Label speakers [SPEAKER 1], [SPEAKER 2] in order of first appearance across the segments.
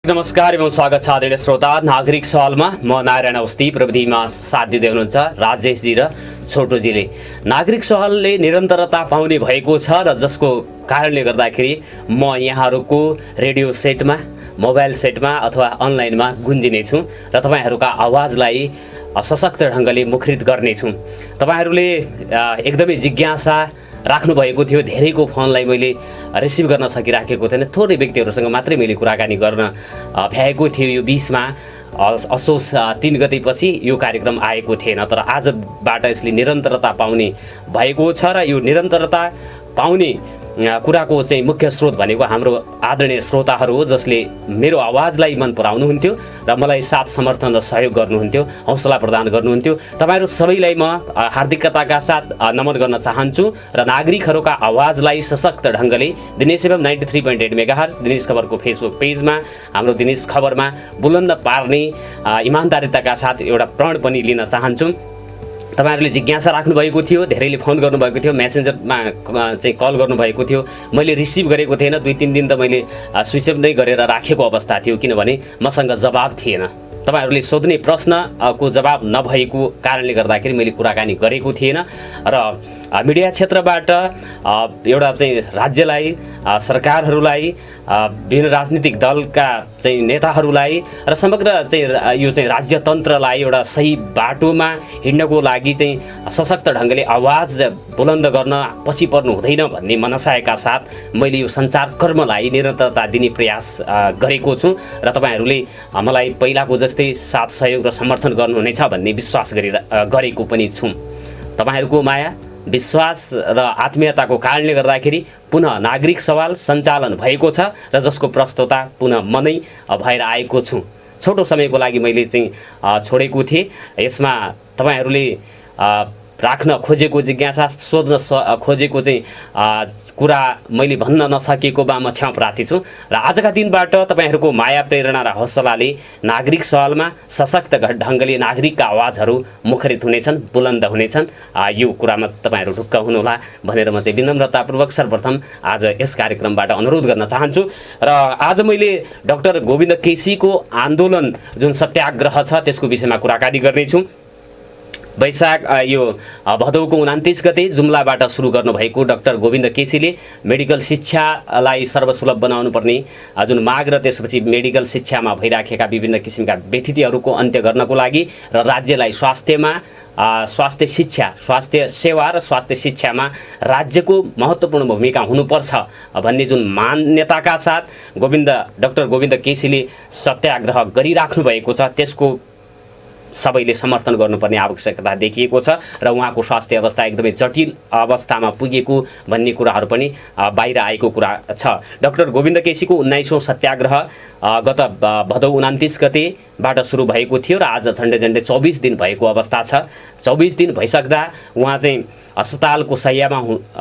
[SPEAKER 1] नमस्कार एवं स्वागत छ आदरणीय श्रोता। नागरिक सवालमा म नारायण अवस्थी, प्रविधिमा साथ दिँदै हुनुहुन्छ राजेशजी र छोटोजीले। नागरिक सवालले निरन्तरता पाउने भएको छ र जसको कारणले गर्दाखेरि म यहाँहरूको रेडियो सेटमा, मोबाइल सेटमा अथवा अनलाइनमा गुन्जिने छु र तपाईहरूका आवाजलाई सशक्त ढङ्गले मुखरित गर्नेछु। तपाईहरूले एकदमै जिज्ञासा राख्नु भएको थियो, धेरैको फोनलाई मैले रिसिभ गर्न सकिराखेको थिएन, थोरै व्यक्तिहरूसँग मात्रै मैले कुराकानी गर्न भ्याएको थियो। यो बिचमा असोज 3 गतेपछि यो कार्यक्रम आएको थिएन, तर आजबाट यसले निरन्तरता पाउने भएको छ र यो निरन्तरता पाउने कुराको चाहिँ मुख्य स्रोत भनेको हाम्रो आदरणीय श्रोताहरू हो, जसले मेरो आवाजलाई मन पराउनुहुन्थ्यो र मलाई साथ समर्थन र सहयोग गर्नुहुन्थ्यो, हौसला प्रदान गर्नुहुन्थ्यो। तपाईँहरू सबैलाई म हार्दिकताका साथ नमन गर्न चाहन्छु र नागरिकहरूका आवाजलाई सशक्त ढङ्गले दिनेश एफएम 93.8 मेगाहर्ज दिनेश खबरको फेसबुक पेजमा, हाम्रो दिनेश खबरमा बुलन्द पार्ने इमान्दारिताका साथ एउटा प्रण पनि लिन चाहन्छु। तपाईहरूले जिज्ञासा राख्नुभएको थियो, धेरैले फोन गर्नुभएको थियो, मेसेन्जरमा चाहिँ कल गर्नुभएको थियो, मैले रिसिभ गरेको थिएन। 2-3 दिन त मैले स्विच अफ नै गरेर राखेको अवस्था थियो, किनभने मसँग जवाब थिएन। तपाईहरूले सोध्ने प्रश्नको जवाब नभएको कारणले गर्दाखेरि मैले कुराकानी गरेको थिएन र मिडिया क्षेत्रबाट एउटा चाहिँ राज्यलाई, सरकारहरूलाई, विभिन्न राजनीतिक दलका चाहिँ नेताहरूलाई र समग्र चाहिँ यो चाहिँ राज्यतन्त्रलाई एउटा सही बाटोमा हिँड्नको लागि चाहिँ सशक्त ढङ्गले आवाज बुलन्द गर्न पछि पर्नु हुँदैन भन्ने मनसायका साथ मैले यो सञ्चार कर्मलाई निरन्तरता दिने प्रयास गरेको छु र तपाईँहरूले मलाई पहिलाको जस्तै साथ सहयोग र समर्थन गर्नुहुनेछ भन्ने विश्वास गरेको पनि छु। तपाईँहरूको माया, विश्वास र आत्मीयताको कारणले गर्दाखेरि पुनः नागरिक सवाल सञ्चालन भएको छ र जसको प्रस्तुता पुनः म नै भएर आएको छु। छोटो समयको लागि मैले चाहिँ छोडेको थिएँ। यसमा तपाईँहरूले राख्न खोजेको जिज्ञासा, सोध्न खोजेको चाहिँ कुरा मैले भन्न नसकेकोमा म क्षमा प्रार्थी छु र आजका दिनबाट तपाईँहरूको माया, प्रेरणा र हौसलाले नागरिक सवालमा सशक्त ढङ्गले नागरिकका आवाजहरू मुखरित हुनेछन्, बुलन्द हुनेछन्। यो कुरामा तपाईँहरू ढुक्क हुनुहोला भनेर म चाहिँ विनम्रतापूर्वक सर्वप्रथम आज यस कार्यक्रमबाट अनुरोध गर्न चाहन्छु। र आज मैले डाक्टर गोविन्द केसीको आन्दोलन जुन सत्याग्रह छ त्यसको विषयमा कुराकानी गर्नेछु। वैशाख यो भदौको 29 गते जुम्लाबाट सुरु गर्नुभएको डाक्टर गोविन्द केसीले मेडिकल शिक्षालाई सर्वसुलभ बनाउनु पर्ने जुन माग र त्यसपछि मेडिकल शिक्षामा भइराखेका विभिन्न किसिमका व्यथितिहरूको अन्त्य गर्नको लागि र राज्यलाई स्वास्थ्य शिक्षा, स्वास्थ्य सेवा र स्वास्थ्य शिक्षामा राज्यको महत्त्वपूर्ण भूमिका हुनुपर्छ भन्ने जुन मान्यताका साथ डाक्टर गोविन्द केसीले सत्याग्रह गरिराख्नु भएको छ, त्यसको सबैले समर्थन गर्नुपर्ने आवश्यकता देखिएको छ र उहाँको स्वास्थ्य अवस्था एकदमै जटिल अवस्थामा पुगेको भन्ने कुराहरू पनि बाहिर आएको कुरा छ। डाक्टर गोविन्द केसीको 19औं सत्याग्रह गत भदौ 29 गतेबाट सुरु भएको थियो र आज झन्डै 24 दिन भएको अवस्था छ। 24 दिन भइसक्दा उहाँ चाहिँ अस्पतालको शय्यामा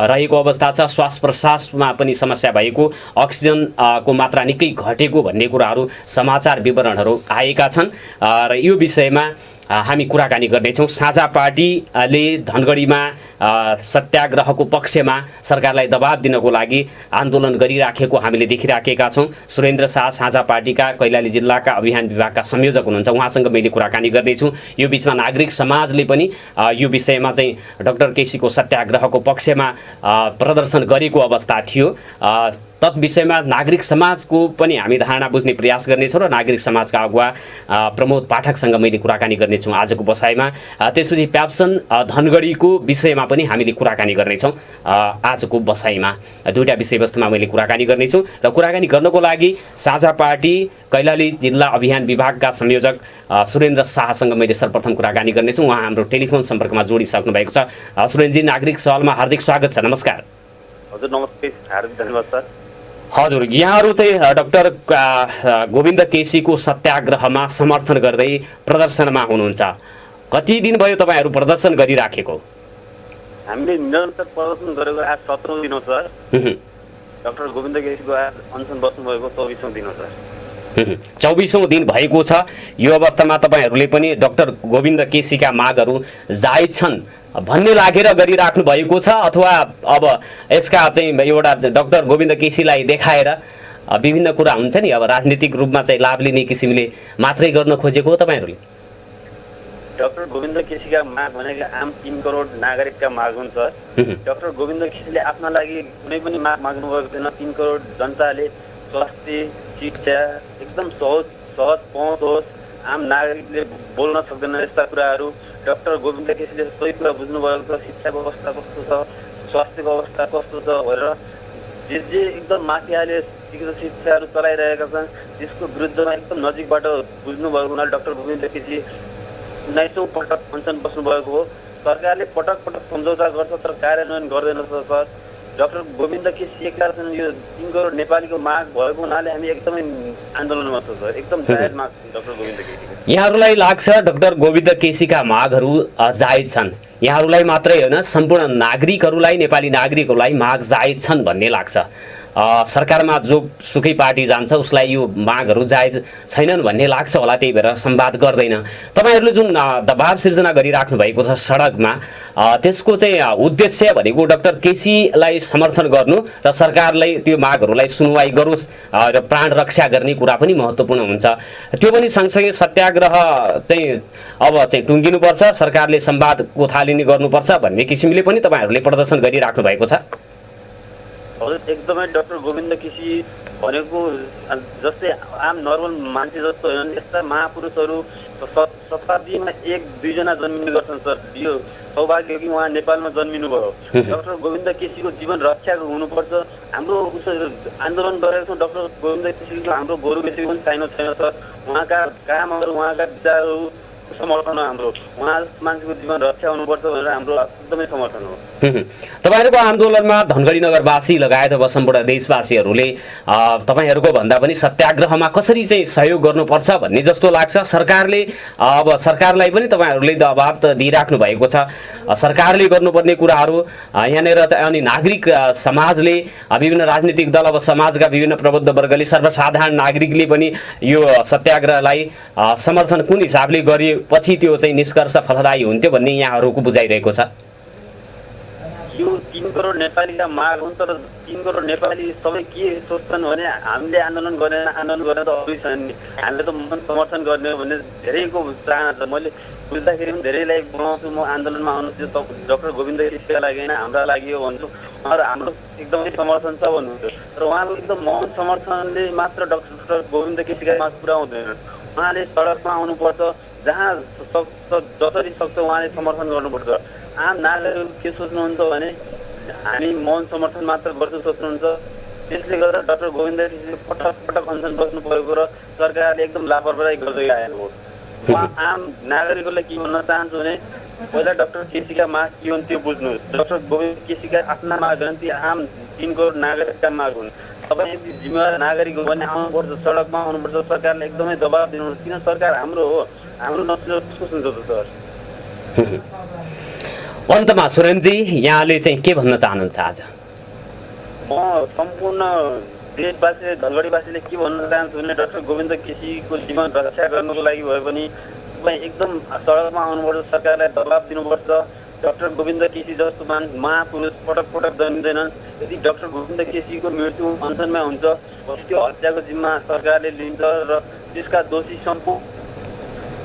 [SPEAKER 1] रहेको अवस्था छ। श्वास प्रश्वासमा पनि समस्या भएको, अक्सिजनको मात्रा निकै घटेको भन्ने कुराहरू, समाचार विवरणहरू आएका छन् र यो विषयमा हामी कुराकानी गर्नेछौँ। साझा पार्टीले धनगढीमा सत्याग्रहको पक्षमा सरकारलाई दबाब दिनको लागि आन्दोलन गरिराखेको हामीले देखिराखेका छौँ। सुरेन्द्र शाह साझा पार्टीका कैलाली जिल्लाका अभियान विभागका संयोजक हुनुहुन्छ, उहाँसँग मैले कुराकानी गर्नेछु। यो बिचमा नागरिक समाजले पनि यो विषयमा चाहिँ डाक्टर केसीको सत्याग्रहको पक्षमा प्रदर्शन गरेको अवस्था थियो। तत् विषयमा नागरिक समाजको पनि हामी धारणा बुझ्ने प्रयास गर्नेछौँ र नागरिक समाजका अगुवा प्रमोद पाठकसँग मैले कुराकानी गर्नेछौँ आजको बसाइमा। त्यसपछि प्याप्सन धनगढीको विषयमा पनि हामीले कुराकानी गर्नेछौँ आजको बसाइमा। दुईवटा विषयवस्तुमा मैले कुराकानी गर्नेछु र कुराकानी गर्नको लागि साझा पार्टी कैलाली जिल्ला अभियान विभागका संयोजक सुरेन्द्र शाहसँग मैले सर्वप्रथम कुराकानी गर्नेछु। उहाँ हाम्रो टेलिफोन सम्पर्कमा जोडिसक्नु भएको छ। सुरेन्द्रजी, नागरिक सवालमा हार्दिक स्वागत छ। नमस्कार।
[SPEAKER 2] हजुर नमस्ते, हार्दिक धन्यवाद सर।
[SPEAKER 1] हजुर, यहाँहरू चाहिँ डाक्टर गोविन्द केसीको सत्याग्रहमा समर्थन गर्दै प्रदर्शनमा हुनुहुन्छ। कति दिन भयो तपाईँहरू प्रदर्शन गरिराखेको?
[SPEAKER 2] हामीले निरन्तर प्रदर्शन गरेको आज 17औं दिन हो सर। डाक्टर गोविन्द केसीको आज अनसन बस्नुभएको 24औं दिन हो सर।
[SPEAKER 1] 24औं दिन भएको छ। यो अवस्थामा तपाईहरूले पनि डाक्टर गोविन्द केसीका मागहरू जायज छन् भन्ने लागेर गरिराख्नु भएको छ अथवा अब यसका चाहिँ एउटा डाक्टर गोविन्द केसीलाई देखाएर विभिन्न कुरा हुन्छ नि, अब राजनीतिक रूपमा चाहिँ लाभ लिने किसिमले मात्रै गर्न खोजेको हो तपाईँहरूले?
[SPEAKER 2] डाक्टर गोविन्द केसीका माग भनेको आम 3 करोड नागरिकका माग हुन्छ। डाक्टर गोविन्द केसीले आफ्ना लागि कुनै पनि माग माग्नु भएको छैन। 3 करोड जनताले स्वास्थ्य, शिक्षा एकदम सहज पहुँच होस्, आम नागरिकले बोल्न सक्दैन यस्ता कुराहरू। डाक्टर गोविन्द केसीले सही कुरा बुझ्नुभएको छ, शिक्षाको अवस्था कस्तो छ, स्वास्थ्यको अवस्था कस्तो छ भनेर जे एकदम माफियाले शिक्षाहरू चलाइरहेका छन् त्यसको विरुद्धमा एकदम नजिकबाट बुझ्नुभएको हुनाले डाक्टर गोविन्द केसी 19औं पटक अनसन बस्नुभएको हो। सरकारले पटक पटक सम्झौता गर्छ तर कार्यान्वयन गर्दैन सर। डाक्टर गोविन्द केसी एक्ला छन्। यो 3 करोड नेपालीको माग भएको हुनाले हामी एकदमै आन्दोलनमा छौँ सर। एकदम जायज माग छ डाक्टर गोविन्द केसी।
[SPEAKER 1] यहाँहरूलाई लाग्छ डाक्टर गोविन्द केसीका मागहरू जायज छन्? यहाँहरूलाई मात्रै होइन, सम्पूर्ण नागरिकहरूलाई, नेपाली नागरिकहरूलाई माग जायज छन् भन्ने लाग्छ? सरकारमा जो सुकै पार्टी जान्छ उसलाई यो मागहरू जायज छैनन् भन्ने लाग्छ होला, त्यही भएर संवाद गर्दैन। तपाईँहरूले जुन दबाब सिर्जना गरिराख्नु भएको छ सडकमा, त्यसको चाहिँ उद्देश्य भनेको डाक्टर केसीलाई समर्थन गर्नु र सरकारलाई त्यो मागहरूलाई सुनवाई गरोस् र प्राण रक्षा गर्ने कुरा पनि महत्त्वपूर्ण हुन्छ। त्यो पनि सँगसँगै सत्याग्रह चाहिँ अब चाहिँ टुङ्गिनुपर्छ, सरकारले संवादको थालनी गर्नुपर्छ भन्ने किसिमले पनि तपाईँहरूले प्रदर्शन गरिराख्नु भएको छ।
[SPEAKER 2] हजुर, एकदमै डाक्टर गोविन्द केसी भनेको जस्तै आम नर्मल मान्छे जस्तो होइन। यस्ता महापुरुषहरू शताब्दीमा 1-2 जना जन्मिने गर्छन् सर। यो सौभाग्य हो कि उहाँ नेपालमा जन्मिनु भयो। डाक्टर गोविन्द केसीको जीवन रक्षाको हुनुपर्छ। हाम्रो आन्दोलन गरेका छौँ डाक्टर गोविन्द केसीको, हाम्रो गोरु बेसी पनि छैन सर। उहाँका कामहरू, उहाँका विचारहरू समर्थन हो हाम्रो। उहाँ मान्छेको जीवन रक्षा हुनुपर्छ भनेर हाम्रो एकदमै समर्थन हो।
[SPEAKER 1] तपाईँहरूको आन्दोलनमा धनगढी नगरवासी लगायत अब सम्पूर्ण देशवासीहरूले तपाईँहरूको भन्दा पनि सत्याग्रहमा कसरी चाहिँ सहयोग गर्नुपर्छ भन्ने जस्तो लाग्छ? सरकारले अब सरकारलाई पनि तपाईँहरूले दबाब त दिइराख्नु भएको छ, सरकारले गर्नुपर्ने कुराहरू यहाँनिर अनि नागरिक समाजले, विभिन्न राजनीतिक दल, अब समाजका विभिन्न प्रबुद्ध वर्गले, सर्वसाधारण नागरिकले पनि यो सत्याग्रहलाई समर्थन कुन हिसाबले गरेपछि त्यो चाहिँ निष्कर्ष फलदायी हुन्थ्यो भन्ने यहाँहरूको बुझाइरहेको छ?
[SPEAKER 2] यो 3 करोड नेपालीका माग हुन्, तर 3 करोड नेपाली सबै के सोच्छन् भने हामीले आन्दोलन गरेन त अरू छैन नि, हामीले त मन समर्थन गर्ने हो भन्ने धेरैको चाहना छ। मैले बुझ्दाखेरि पनि धेरैलाई बनाउँछु म आन्दोलनमा आउनु, त्यो डाक्टर गोविन्द केसीका लागि होइन हाम्रा लागि हो भन्छु। उहाँहरू हाम्रो एकदमै समर्थन छ भन्नुहुन्छ, तर उहाँको एकदम मौन समर्थनले मात्र डाक्टर गोविन्द केसीका माग पुरा हुँदैन। उहाँले सडकमा आउनुपर्छ, जहाँ सक्छ जसरी सक्छ उहाँले समर्थन गर्नुपर्छ। आम नागरिकहरू के सोच्नुहुन्छ भने हामी मौन समर्थन मात्र गर्छु सोच्नुहुन्छ। त्यसले गर्दा डाक्टर गोविन्द केसीले पटक पटक अनसन बस्नु परेको र सरकारले एकदम लापरवाही गर्दै आएको हो। म आम नागरिकहरूलाई के भन्न चाहन्छु भने पहिला डाक्टर केसीका माग के हुन् त्यो बुझ्नुहोस्। डाक्टर गोविन्द केसीका आफ्ना माग हुन्, ती आम 3 करोड नागरिकका माग हुन्। तपाईँ यदि जिम्मेवार नागरिक हो भने आउनुपर्छ, सडकमा आउनुपर्छ, सरकारले एकदमै दबाब दिनुपर्छ। किन सरकार हाम्रो हो, हाम्रो नसुनेर कसको सुन्छ त सर?
[SPEAKER 1] अन्तमा सुरेनजी यहाँले चाहिँ के भन्न चाहनुहुन्छ आज?
[SPEAKER 2] म सम्पूर्ण देशवासी धनगढीवासीले के भन्न चाहन्छु भने डाक्टर गोविन्द केसीको जीवन रक्षा गर्नुको लागि भए पनि तपाईँ एकदम सडकमा आउनुपर्छ, सरकारलाई दबाब दिनुपर्छ। डाक्टर गोविन्द केसी जस्तो महापुरुष पटक पटक जन्मिँदैनन्। यदि डाक्टर गोविन्द केसीको मृत्यु अनसनमै हुन्छ त्यो हत्याको जिम्मा सरकारले लिन्छ र त्यसका दोषी सम्पूर्ण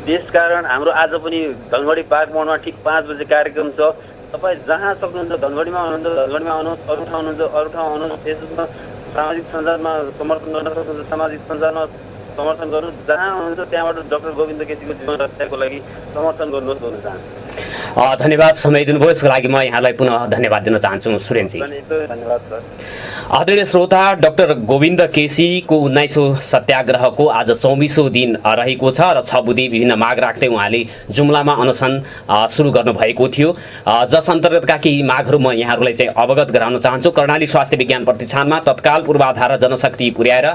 [SPEAKER 2] त्यसकारण हाम्रो आज पनि धनगढी पार्क मोडमा ठिक 5 बजे कार्यक्रम छ। तपाईँ जहाँ सक्नुहुन्छ धनगढीमा आउनुहुन्छ, धनगढीमा आउनुहोस्, अरू ठाउँ हुनुहुन्छ अरू ठाउँ आउनुहोस्। फेसबुकमा सामाजिक सञ्जालमा समर्थन गर्न सक्नुहुन्छ, सामाजिक सञ्जालमा समर्थन गर्नुहोस्। जहाँ हुनुहुन्छ त्यहाँबाट डाक्टर गोविन्द केसीको जीवन रक्षाको लागि समर्थन गर्नुहोस् भन्न चाहन्छु।
[SPEAKER 1] धन्यवाद, समय दिनुभयो यसको लागि म यहाँलाई पुनः धन्यवाद दिन चाहन्छु सुरेनजी।
[SPEAKER 2] धन्यवाद सर।
[SPEAKER 1] आदरणीय श्रोता, डाक्टर गोविन्द केसीको 19औं सत्याग्रहको आज 24औं दिन रहेको छ र 6 बुँदे विभिन्न माग राख्दै उहाँले जुम्लामा अनसन सुरु गर्नुभएको थियो, जस अन्तर्गतका केही मागहरू म यहाँहरूलाई चाहिँ अवगत गराउन चाहन्छु। कर्णाली स्वास्थ्य विज्ञान प्रतिष्ठानमा तत्काल पूर्वाधार र जनशक्ति पुर्याएर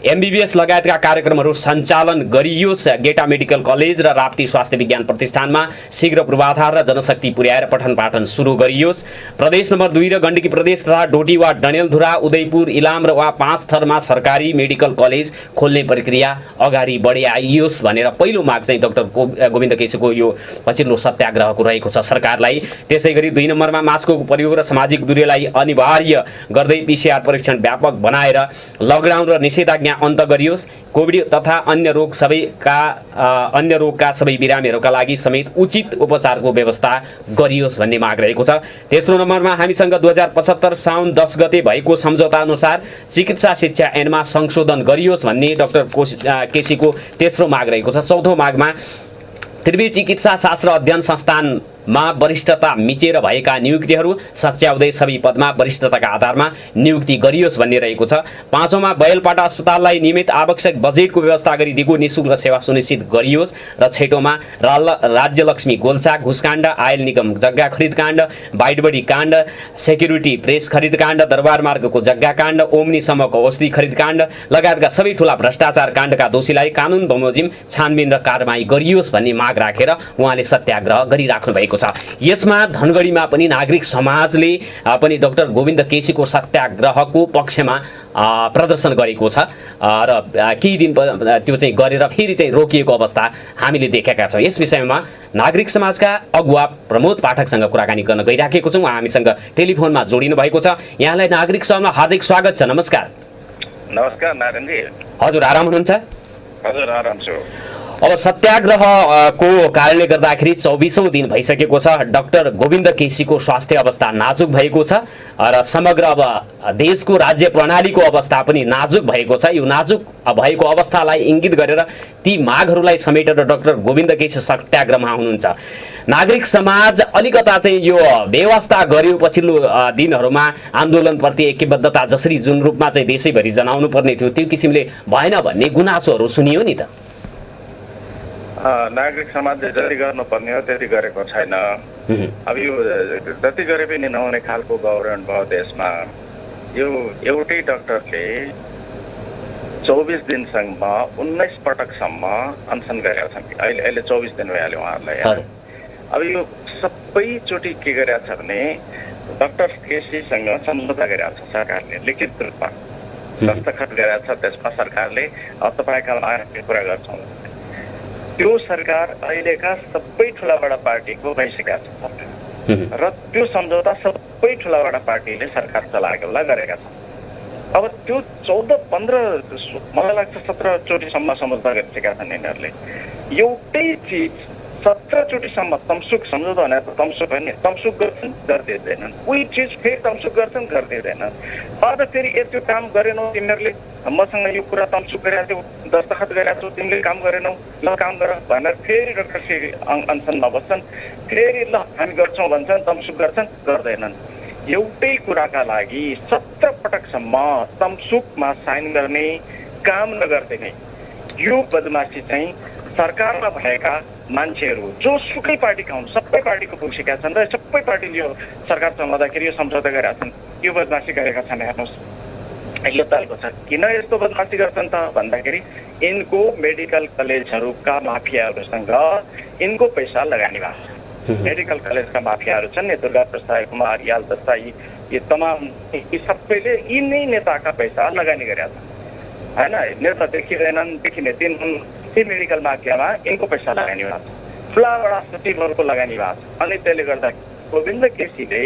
[SPEAKER 1] MBBS लगायतका कार्यक्रमहरू सञ्चालन गरियोस्। गेटा मेडिकल कलेज र राप्ती स्वास्थ्य विज्ञान प्रतिष्ठानमा शीघ्र पूर्वाधार र जनशक्ति पुर्याएर पठन पाठन सुरु गरियोस्। प्रदेश नम्बर 2 र गण्डकी प्रदेश तथा डोटी वा डडेलधुरा उदयपुर, इलाम र वा 5 थरमा सरकारी मेडिकल कलेज खोल्ने प्रक्रिया अगाडि बढी आइयोस् भनेर पहिलो माग चाहिँ डाक्टर गोविन्द केसीको यो पछिल्लो सत्याग्रहको रहेको छ सरकारलाई। त्यसैगरी 2 नम्बरमा मास्कको प्रयोग र सामाजिक दूरीलाई अनिवार्य गर्दै PCR परीक्षण व्यापक बनाएर लकडाउन र निषेधाज्ञा अन्त गरियोस्। कोभिड तथा अन्य रोगका सबै बिरामीहरूका लागि समेत उचित उपचारको व्यवस्था गरियोस् भन्ने माग रहेको छ। तेस्रो नम्बरमा हामीसँग 2075 साउन 10 गते भएको सम्झौता अनुसार चिकित्सा शिक्षा ऐनमा संशोधन गरियोस् भन्ने डाक्टर केसीको तेस्रो माग रहेको छ। चौथो मागमा त्रिवी चिकित्सा शास्त्र अध्ययन संस्थानमा वरिष्ठता मिचेर भएका नियुक्तिहरू सच्याउँदै सबै पदमा वरिष्ठताका आधारमा नियुक्ति गरियोस् भन्ने रहेको छ। पाँचौँमा बैलपाटा अस्पताललाई नियमित आवश्यक बजेटको व्यवस्था गरिदिएको निःशुल्क सेवा सुनिश्चित गरियोस्। र छैटौँमा राज्यलक्ष्मी गोल्छा घुसकाण्ड, आयल निगम जग्गा खरिदकाण्ड, बाइडबडी काण्ड, सेक्युरिटी प्रेस खरिदकाण्ड, दरबार मार्गको जग्गा काण्ड, ओम्नीसम्मको औषधि खरिदकाण्ड लगायतका सबै ठुला भ्रष्टाचार काण्डका दोषीलाई कानुन बमोजिम छानबिन र कारबाही गरियोस् भन्ने माग राखेर उहाँले सत्याग्रह गरिराख्नु भएको छ। यसमा धनगढीमा पनि नागरिक समाजले पनि डाक्टर गोविन्द केसीको सत्याग्रहको पक्षमा प्रदर्शन गरेको छ र केही दिन त्यो चाहिँ गरेर फेरि चाहिँ रोकिएको अवस्था हामीले देखेका छौँ। यस विषयमा नागरिक समाजका अगुवा प्रमोद पाठकसँग कुराकानी गर्न गइराखेको छौँ। उहाँ हामीसँग टेलिफोनमा जोडिनु भएको छ। यहाँलाई नागरिक सभामा हार्दिक स्वागत छ। नमस्कार।
[SPEAKER 3] नमस्कार नारायणजी।
[SPEAKER 1] हजुर आराम हुनुहुन्छ?
[SPEAKER 3] हजुर आराम छु।
[SPEAKER 1] अब सत्याग्रहको कारणले गर्दाखेरि 24औं दिन भइसकेको छ। डाक्टर गोविन्द केसीको स्वास्थ्य अवस्था नाजुक भएको छ र समग्र अब देशको राज्य प्रणालीको अवस्था पनि नाजुक भएको छ। यो नाजुक भएको अवस्थालाई इङ्गित गरेर ती मागहरूलाई समेटेर डाक्टर गोविन्द केसी सत्याग्रहमा हुनुहुन्छ। नागरिक समाज अलिकता चाहिँ यो व्यवस्था गर्यो पछिल्लो दिनहरूमा आन्दोलनप्रति ऐक्यबद्धता जसरी जुन रूपमा चाहिँ देशैभरि जनाउनु पर्ने थियो त्यो किसिमले भएन भन्ने गुनासोहरू सुनियो नि त।
[SPEAKER 3] नागरिक समाजले जति गर्नुपर्ने हो त्यति गरेको छैन। अब यो जति गरे पनि नहुने खालको गभर्मेन्ट भयो देशमा। यो एउटै डाक्टरले 24 दिनसम्म 19 पटकसम्म अनसन गरेका छन्। अहिले 24 दिन भइहाल्यो उहाँहरूलाई। अब यो सबैचोटि के गरेका छ भने डाक्टर केसीसँग सम्झौता गरेका छ सरकारले, लिखित रूपमा दस्तखत गरेका छ। त्यसमा सरकारले तपाईँका मागको कुरा गर्छौँ। त्यो सरकार अहिलेका सबै ठुला बडा पार्टीको भइसकेका छ र त्यो सम्झौता सबै ठुला बडा पार्टीले सरकार चलाएको बेला गरेका छन्। अब त्यो 14-15 मलाई लाग्छ 17 चोटिसम्म सम्झौता गरिसकेका छन् यिनीहरूले। एउटै चिज 17 चोटिसम्म तमसुक सम्झौता भने तमसुक होइन, तमसुक गर्छन् गरिदिँदैनन्, उही चिज फेरि तमसुक गर्छन् गरिदिँदैनन्। अझ फेरि त्यो काम गरेनौ तिमीहरूले, मसँग यो कुरा तमसुक गरेका थियौ, दस्तखत गरेका छौ, तिमीले काम गरेनौ, ल काम गर भनेर फेरि डाक्टर फेरि अनसनमा बस्छन्। फेरि ल हामी गर्छौँ भन्छन्, तमसुक गर्छन् गर्दैनन्। एउटै कुराका लागि 17 पटकसम्म तमसुकमा साइन गर्ने काम नगर्दिने यो बदमासी चाहिँ सरकारमा भएका मान्छेहरू जोसुकै पार्टीका हुन् सबै पार्टीको पुगिसकेका छन् र सबै पार्टीले यो सरकार चलाउँदाखेरि यो सम्झौता गरेका छन्। यो बदमासी गरेका छन्। हेर्नुहोस् यो तलको छ। किन यस्तो बदमासी गर्छन् त भन्दाखेरि यिनको मेडिकल कलेजहरूका माफियाहरूसँग यिनको पैसा लगानी भएको छ। मेडिकल कलेजका माफियाहरू छन् नि, दुर्गा प्रसाद, कुमार याल जस्ता यी तमाम यी सबैले यिनै नेताका पैसा लगानी गरेका छन् होइन। नेता देखिँदैनन्, देखिने दिन हुन्। ती मेडिकल माफियामा यिनको पैसा लगानी भएको छ, ठुला बडा सचिवहरूको लगानी भएको छ। अनि त्यसले गर्दा गोविन्द केसीले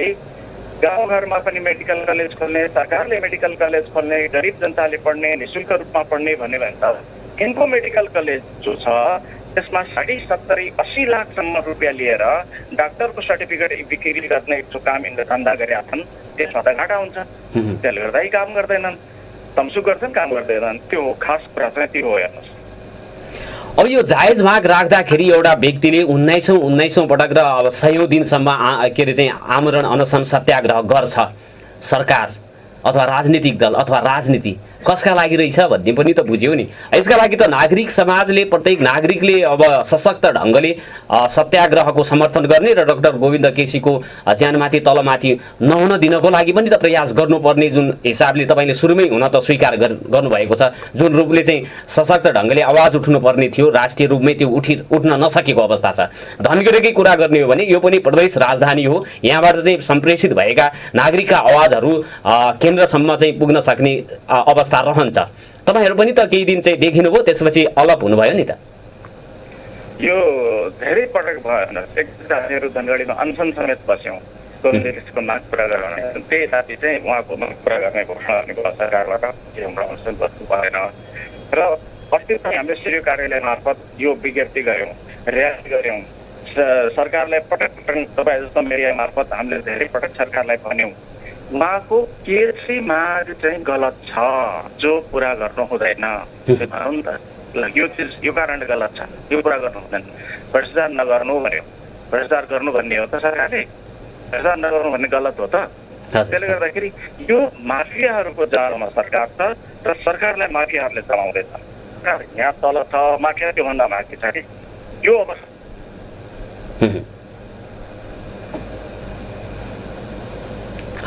[SPEAKER 3] गाउँघरमा पनि मेडिकल कलेज खोल्ने, सरकारले मेडिकल कलेज खोल्ने, गरिब जनताले पढ्ने, निःशुल्क रूपमा पढ्ने भन्यो भने त यिनको मेडिकल कलेज जो छ त्यसमा 70-80 लाखसम्म रुपियाँ लिएर डाक्टरको सर्टिफिकेट बिक्री गर्ने जो काम यिनले धन्दा गरेका छन् त्यसमा त घाटा हुन्छ। त्यसले गर्दा यी काम गर्दैनन्, तमसुक गर्छन्, काम गर्दैनन्। त्यो खास कुरा चाहिँ त्यो हो। हेर्नुहोस्
[SPEAKER 1] अब यो जायज माग राख्दाखेरि एउटा व्यक्तिले 19औं पटक र अब 100औं दिनसम्म के अरे चाहिँ आमरण अनसन सत्याग्रह गर्छ, सरकार अथवा राजनीतिक दल अथवा राजनीति कसका लागि रहेछ भन्ने पनि त बुझ्यौ नि। यसका लागि त नागरिक समाजले, प्रत्येक नागरिकले अब सशक्त ढङ्गले सत्याग्रहको समर्थन गर्ने र डाक्टर गोविन्द केसीको ज्यानमाथि तलमाथि नहुन दिनको लागि पनि त प्रयास गर्नुपर्ने, जुन हिसाबले तपाईँले सुरुमै हुन त स्वीकार गर्नुभएको छ, जुन रूपले चाहिँ सशक्त ढङ्गले आवाज उठ्नुपर्ने थियो, राष्ट्रिय रूपमै त्यो उठ्न नसकेको अवस्था छ। धनगढीकै कुरा गर्ने हो भने यो पनि प्रदेश राजधानी हो, यहाँबाट चाहिँ सम्प्रेषित भएका नागरिकका आवाजहरू केन्द्रसम्म चाहिँ पुग्न सक्ने अवस्था रहन्छ। तपाईँहरू पनि त केही दिन चाहिँ देखिनुभयो, त्यसपछि अलप हुनुभयो नि त।
[SPEAKER 3] यो धेरै पटक भएन, एकचोटि हामीहरू धनगढीमा अनसन समेत बस्यौँ गोविन्दको माग पुरा गर्ने, त्यही राति चाहिँ उहाँको माग पुरा गर्ने घोषणा गर्नुभयो सरकारबाट, हाम्रो अनसन बस्नु परेन। र अस्ति पनि हामीले सिडिओ कार्यालय मार्फत यो विज्ञप्ति गऱ्यौँ, रियायत गऱ्यौँ सरकारलाई, पटक पटक तपाईँ जस्तो मिडिया मार्फत हामीले धेरै पटक सरकारलाई भन्यौँ उहाँको केसी माग चाहिँ गलत छ, जो पुरा गर्नु हुँदैन। भनौँ नि त, यो चिज यो कारणले गलत छ, यो पुरा गर्नु हुँदैन। भ्रष्टाचार नगर्नु भन्यो, भ्रष्टाचार गर्नु भन्ने हो त सरकारले, भ्रष्टाचार नगर्नु भन्ने गलत हो त। त्यसले गर्दाखेरि यो माफियाहरूको जाडोमा सरकार छ र सरकारलाई माफियाहरूले चलाउँदैछ। यहाँ तल छ माफिया, त्योभन्दा माथि छ कि यो अवस्था।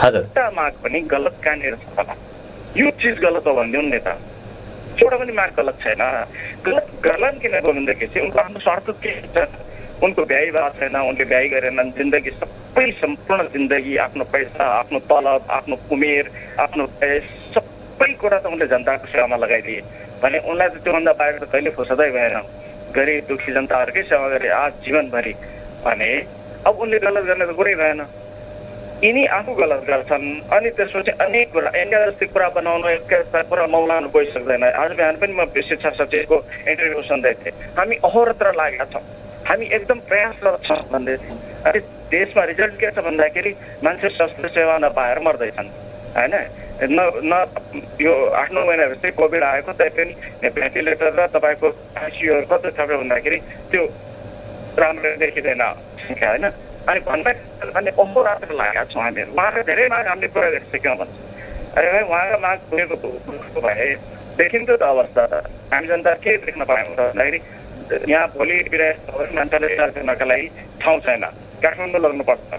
[SPEAKER 1] हजुर,
[SPEAKER 3] माग पनि गलत कहाँनिर छ होला, यो चिज गलत हो भनिदिउँ नि त। एउटा पनि माग गलत छैन, गलत गर्लान् किन गोविन्द केसी? उनको आफ्नो स्वार्थ के छ? उनको भ्याइ भएको छैन, उनले भ्याइ गरेनन्, जिन्दगी सबै सम्पूर्ण जिन्दगी, आफ्नो पैसा, आफ्नो तलब, आफ्नो उमेर, आफ्नो पेस, सबै कुरा त उनले जनताको सेवामा लगाइदिए भने उनलाई त त्योभन्दा बाहिर त कहिले फुर्सदै भएन। गरिब दुखी जनताहरूकै सेवा गरे आज जीवनभरि भने अब उनले गलत गर्ने त कुरै भएन। यिनी आफू गलत गर्छन् अनि त्यसपछि अनेक कुरा एन्डिया जस्तै कुरा बनाउनु, एकैता कुरा मौलाउनु गइसक्दैन। आज बिहान पनि म शिक्षा सचिवको इन्टरभ्यू सुन्दै थिएँ, हामी अहोरत्र लागेका छौँ, हामी एकदम प्रयासरत छौँ भन्दै थियौँ। अनि देशमा रिजल्ट के छ भन्दाखेरि मान्छे स्वास्थ्य सेवा नपाएर मर्दैछन् होइन। न यो 8-9 महिनापछि कोभिड आएको तैपनि भेन्टिलेटर र तपाईँको आइसियुहरू कति थप्यो भन्दाखेरि त्यो राम्रो देखिँदैन सङ्ख्या होइन। अनि भन्दा अहोरात्र लागेका छौँ हामीहरू। उहाँको धेरै माग हामीले पुरा गरिसक्यौँ भन्छ। अरे भाइ उहाँको माग पुगेको भए देखिन्थ्यो त अवस्था त। हामी जनता के देख्न पायौँ त भन्दाखेरि यहाँ भोलि बिरामी मान्छेले इलाज गर्नका लागि ठाउँ छैन, काठमाडौँ लग्नुपर्छ,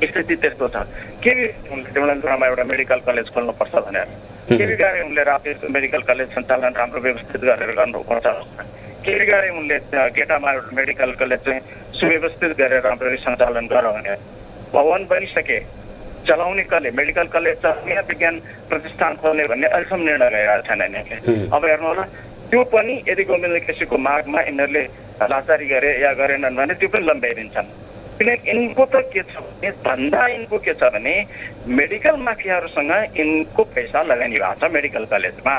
[SPEAKER 3] स्थिति त्यस्तो छ। केही डेमलाङमा एउटा मेडिकल कलेज खोल्नुपर्छ भनेर केही गाडी उनले राति मेडिकल कलेज सञ्चालन राम्रो व्यवस्थित गरेर गर्नुपर्छ। केही गाडी उनले केटामा एउटा मेडिकल कलेज चाहिँ सुव्यवस्थित गरेर राम्ररी सञ्चालन गर भने भवन बनिसके, चलाउने कसले? मेडिकल कलेज चलाउने विज्ञान प्रतिष्ठान खोल्ने भन्ने अहिलेसम्म निर्णय गरेका छैन यिनीहरूले। अब हेर्नु होला, त्यो पनि यदि गोविन्द केसीको मागमा यिनीहरूले लाचारी गरे या गरेनन् भने त्यो पनि लम्ब्याइदिन्छन्। किनकि यिनको त के छ भने धन्दा यिनको के छ भने मेडिकल माफियाहरूसँग यिनको पैसा लगानी भएको छ मेडिकल कलेजमा।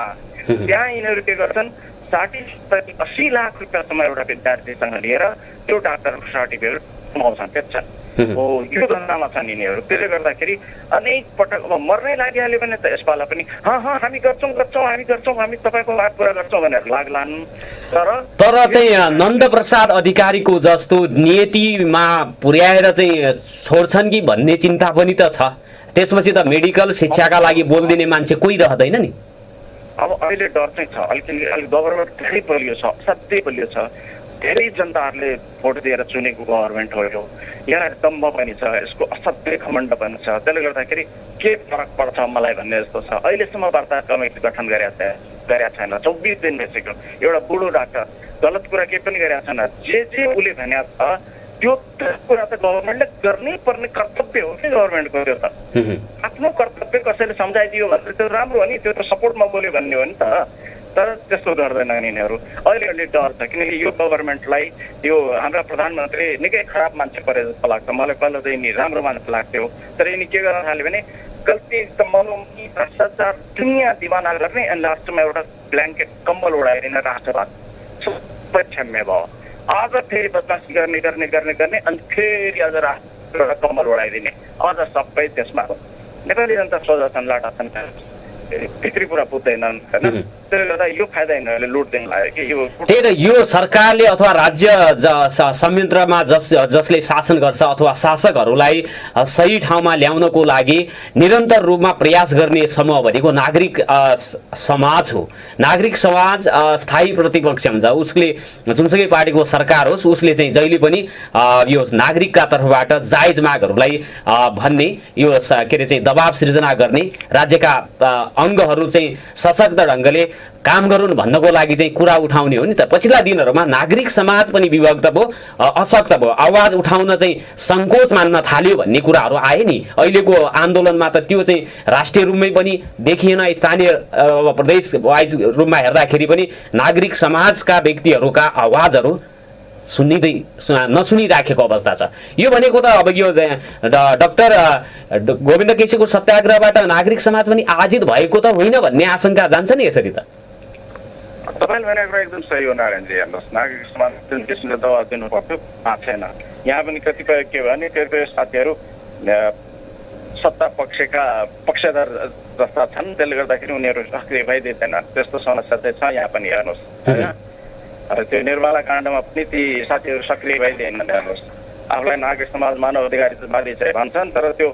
[SPEAKER 3] त्यहाँ यिनीहरू के गर्छन्, 60-80 लाख रुपियाँसम्म एउटा विद्यार्थीसँग लिएर त्यो डाक्टरको सर्टिफिकेट कमाउँछन्, बेच्छन्। हो यो धन्दामा छन् यिनीहरू। त्यसले गर्दाखेरि अनेक पटक अब मर्नै लागिहाल्यो भने त यसपाला पनि हामी गर्छौँ हामी तपाईँको माग पुरा गर्छौँ भनेर लाग्लान्।
[SPEAKER 1] तर चाहिँ नन्द प्रसाद अधिकारीको जस्तो नियतिमा पुर्याएर चाहिँ छोड्छन् कि भन्ने चिन्ता पनि त छ। त्यसपछि त मेडिकल शिक्षाका लागि बोलिदिने मान्छे कोही रहँदैन नि।
[SPEAKER 3] अब अहिले डर चाहिँ छ, अलिक गभर्मेन्ट धेरै बलियो छ, असाध्यै बलियो छ। धेरै जनताहरूले भोट दिएर चुनेको गभर्मेन्ट हो यो। यहाँ दम्भ पनि छ, यसको असाध्यै घमण्ड पनि छ। त्यसले गर्दाखेरि के फरक पर्छ मलाई भन्ने जस्तो छ। अहिलेसम्म वार्ता कमिटी गठन गरेका छैन, 24 दिन भइसक्यो। एउटा बुढो डाक्टर गलत कुरा केही पनि गरेका छैन। जे उसले भनेको छ त्यो कुरा त गभर्मेन्टले गर्नै पर्ने कर्तव्य हो कि गभर्मेन्टको। त्यो त आफ्नो कर्तव्य कसैले सम्झाइदियो भने त्यो राम्रो हो नि, त्यो त सपोर्टमा बोल्यो भन्ने हो नि त। तर त्यस्तो गर्दैनन् यिनीहरू। अहिले डर छ किनकि यो गभर्मेन्टलाई यो हाम्रा प्रधानमन्त्री निकै खराब मान्छे परे जस्तो लाग्छ मलाई। पहिला त यिनी राम्रो मान्छे लाग्थ्यो, तर यिनी के गर्न थाल्यो भने गल्ती मनोमी भ्रष्टाचार दुनियाँ दिवाना गर्ने अनि लास्टमा एउटा ब्ल्याङ्केट कम्बल उडाइदिने राष्ट्रवाद सबै क्षम्य भयो। आज फेरि बदमासी गर्ने अनि फेरि अझ राष्ट्र एउटा कम्बल उडाइदिने, अझ सबै त्यसमा नेपाली जनता सोझा छन्, लाटा छन्, भित्री कुरा बुझ्दैनन् होइन। त्यसले गर्दा यो फाइदा यिनीहरूले लुट दिन लाग्यो कि यो
[SPEAKER 1] त्यही त यो सरकारले अथवा राज्य संयन्त्रमा जसले शासन गर्छ अथवा शासकहरूलाई सही ठाउँमा ल्याउनको लागि निरन्तर रूपमा प्रयास गर्ने समूह भनेको नागरिक समाज हो। नागरिक समाज स्थायी प्रतिपक्ष हुन्छ, उसले जुनसुकै पार्टीको सरकार होस् उसले चाहिँ जहिले पनि यो नागरिकका तर्फबाट जायज मागहरूलाई भन्ने यो के अरे चाहिँ दबाब सिर्जना गर्ने, राज्यका अङ्गहरू चाहिँ सशक्त ढङ्गले काम गरून् भन्नको लागि चाहिँ कुरा उठाउने हो नि त। पछिल्ला दिनहरूमा नागरिक समाज पनि विभक्त भयो, अशक्त भयो, आवाज उठाउन चाहिँ सङ्कोच मान्न थाल्यो भन्ने कुराहरू आए नि। अहिलेको आन्दोलनमा त त्यो चाहिँ राष्ट्रिय रूपमै पनि देखिएन, स्थानीय प्रदेश वाइज रूपमा हेर्दाखेरि पनि नागरिक समाजका व्यक्तिहरूका आवाजहरू नसुनिराखेको अवस्था छ। यो भनेको त अब यो डाक्टर गोविन्द केसीको सत्याग्रहबाट नागरिक समाज पनि आजित भएको त होइन भन्ने आशंका जान्छ नि यसरी त।
[SPEAKER 3] तपाईँले भनेको कुरा एकदम सही हो नारायणजी। हेर्नुहोस्, नागरिक समाज जुन किसिमले दबाब दिनु पर्थ्यो भएको छैन। यहाँ पनि कतिपय के भने कतिपय साथीहरू सत्ता पक्षका पक्षधर जस्ता छन्, त्यसले गर्दाखेरि उनीहरू सक्रिय भइदिँदैन। त्यस्तो समस्या चाहिँ छ यहाँ पनि। हेर्नुहोस् होइन, र त्यो निर्वाला काण्डमा पनि ती साथीहरू सक्रिय भइदिएनन्। हेर्नुहोस्, आफूलाई नागरिक समाज मानव अधिकारवादी चाहिँ भन्छन्, तर त्यो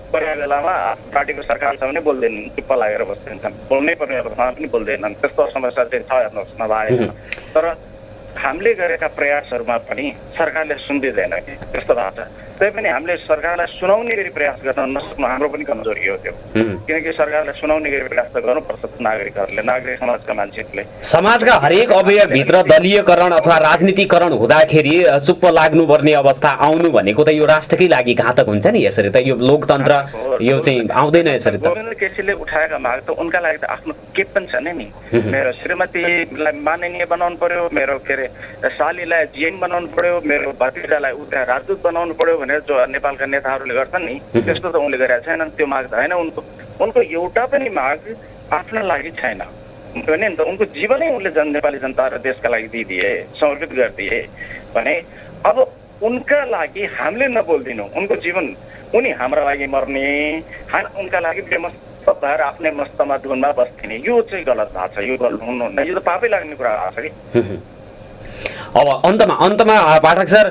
[SPEAKER 3] पर्ने बेलामा पार्टीको सरकार छ भने बोल्दैनन्, चुप्प लागेर बस्दैनन्, बोल्नै पर्ने अवस्थामा पनि बोल्दैनन्। त्यस्तो समस्या चाहिँ छ। हेर्नुहोस्, नभएन। तर हामीले गरेका प्रयासहरूमा पनि सरकारले सुन्दिँदैन कि त्यस्तो भएको छ। तै पनि हामीले सरकारलाई सुनाउने गरी प्रयास गर्न नसक्नु हाम्रो पनि कमजोरी हो त्यो। किनकि सरकारलाई सुनाउने गरी प्रयास त गर्नुपर्छ नागरिकहरूले, नागरिक समाजका मान्छेहरूले।
[SPEAKER 1] समाजका हरेक अवयवभित्र दलीयकरण अथवा राजनीतिकरण हुँदाखेरि चुप्प लाग्नुपर्ने अवस्था आउनु भनेको त यो राष्ट्रकै लागि घातक हुन्छ नि। यसरी त यो लोकतन्त्र यो चाहिँ आउँदैन यसरी त।
[SPEAKER 3] गोविन्द केसीले उठाएका माग त उनका लागि त आफ्नो के पनि छैन नि। मेरो श्रीमतीलाई माननीय बनाउनु पर्यो, मेरो के अरे सालीलाई जिएम बनाउनु पर्यो, मेरो भतिजालाई उता राजदूत बनाउनु पर्यो भनेर जो नेपालका नेताहरूले गर्छन् नि, त्यस्तो त उनले गरेका छैनन्। त्यो माग त होइन उनको। उनको एउटा पनि माग आफ्नो लागि छैन भने त उनको जीवनै उनले नेपाली जनता र देशका लागि दिइदिए, समर्पित गरिदिए भने अब उनका लागि हामीले नबोलिदिनु। उनको जीवन उनी हाम्रा लागि मर्ने, उनका लागि बेमस्त भएर आफ्नै मस्तमा धुनमा बस्थिने, यो चाहिँ गलत भएको छ। यो गर्नु हुनुहुन्न, यो त पापै लाग्ने कुरा भएको छ कि।
[SPEAKER 1] अब अन्तमा पाठक सर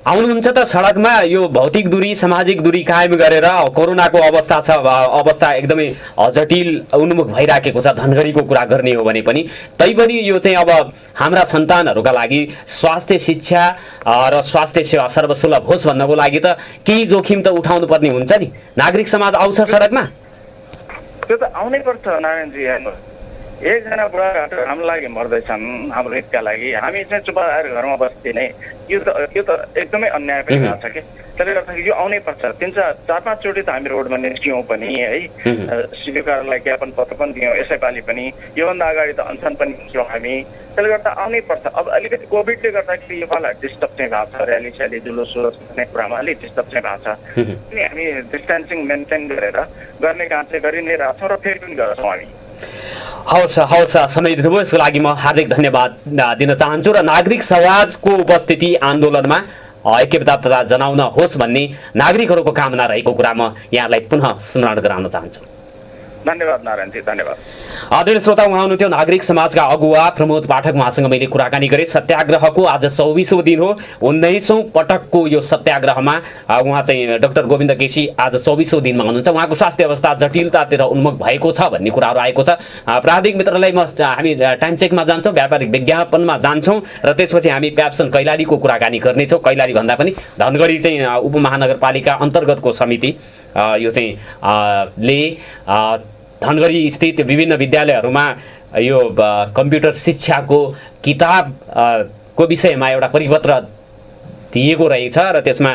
[SPEAKER 1] आउनुहुन्छ त सडकमा यो भौतिक दूरी सामाजिक दूरी कायम गरेर कोरोनाको अवस्था एकदमै जटिल उन्मुख भइराखेको छ। धनगढीको कुरा गर्ने हो भने पनि तैपनि यो चाहिँ अब हाम्रा सन्तानहरूका लागि स्वास्थ्य शिक्षा र स्वास्थ्य सेवा सर्वसुलभ होस् भन्नको लागि त केही जोखिम त उठाउनु पर्ने हुन्छ नि। नागरिक समाज आउँछ सडकमा,
[SPEAKER 3] त्यो त आउनै पर्छ नारायणजी। हेर्नुहोस्, एकजना बुढाहरू हाम्रो लागि मर्दैछन्, हाम्रो हितका लागि, हामी चाहिँ चुप आएर घरमा बस्दिने, यो त एकदमै अन्याय पनि भएको छ कि। त्यसले गर्दाखेरि यो आउनै पर्छ। 4-5 चोटि त हामी रोडमा निस्क्यौँ पनि है, शिविरकारलाई ज्ञापन पत्र पनि दियौँ, यसैपालि पनि योभन्दा अगाडि त अनसन पनि निस्क्यौँ हामी। त्यसले गर्दा आउनै पर्छ। अब अलिकति कोभिडले गर्दाखेरि यो पाला डिस्टर्ब चाहिँ भएको छ, र्याली स्याली जुलुस भन्ने कुरामा अलिक डिस्टर्ब चाहिँ भएको छ। अनि हामी डिस्टेन्सिङ मेन्टेन गरेर गर्ने काम चाहिँ गरि नै रहेछौँ र फेरि पनि गर्छौँ हामी।
[SPEAKER 1] हवस्, समय दिनुभयो यसको लागि म हार्दिक धन्यवाद दिन चाहन्छु। र नागरिक समाजको उपस्थिति आन्दोलनमा ऐक्यबद्धता जनाउन होस् भन्ने नागरिकहरूको कामना रहेको कुरा म यहाँलाई पुनः स्मरण गराउन चाहन्छु।
[SPEAKER 3] धन्यवाद नारायणजी, धन्यवाद।
[SPEAKER 1] आदरणीय श्रोता, उहाँ हुनुहुन्थ्यो नागरिक समाजका अगुवा प्रमोद पाठक। उहाँसँग मैले कुराकानी गरेँ। सत्याग्रहको आज 24औं दिन हो। 19औं पटकको यो सत्याग्रहमा उहाँ चाहिँ डाक्टर गोविन्द केसी आज 24औं दिनमा हुनुहुन्छ। उहाँको स्वास्थ्य अवस्था जटिलतातिर उन्मुख भएको छ भन्ने कुराहरू आएको छ। प्राविधिक मित्रलाई हामी टाइम चेकमा जान्छौँ, व्यापारिक विज्ञापनमा जान्छौँ र त्यसपछि हामी प्याप्सन कैलालीको कुराकानी गर्नेछौँ। कैलाली भन्दा पनि धनगढी चाहिँ उपमहानगरपालिका अन्तर्गतको समिति यो चाहिँ ले धनगढी स्थित विभिन्न विद्यालयहरूमा यो कम्प्युटर शिक्षाको किताबको विषयमा एउटा परिपत्र दिएको रहेछ र त्यसमा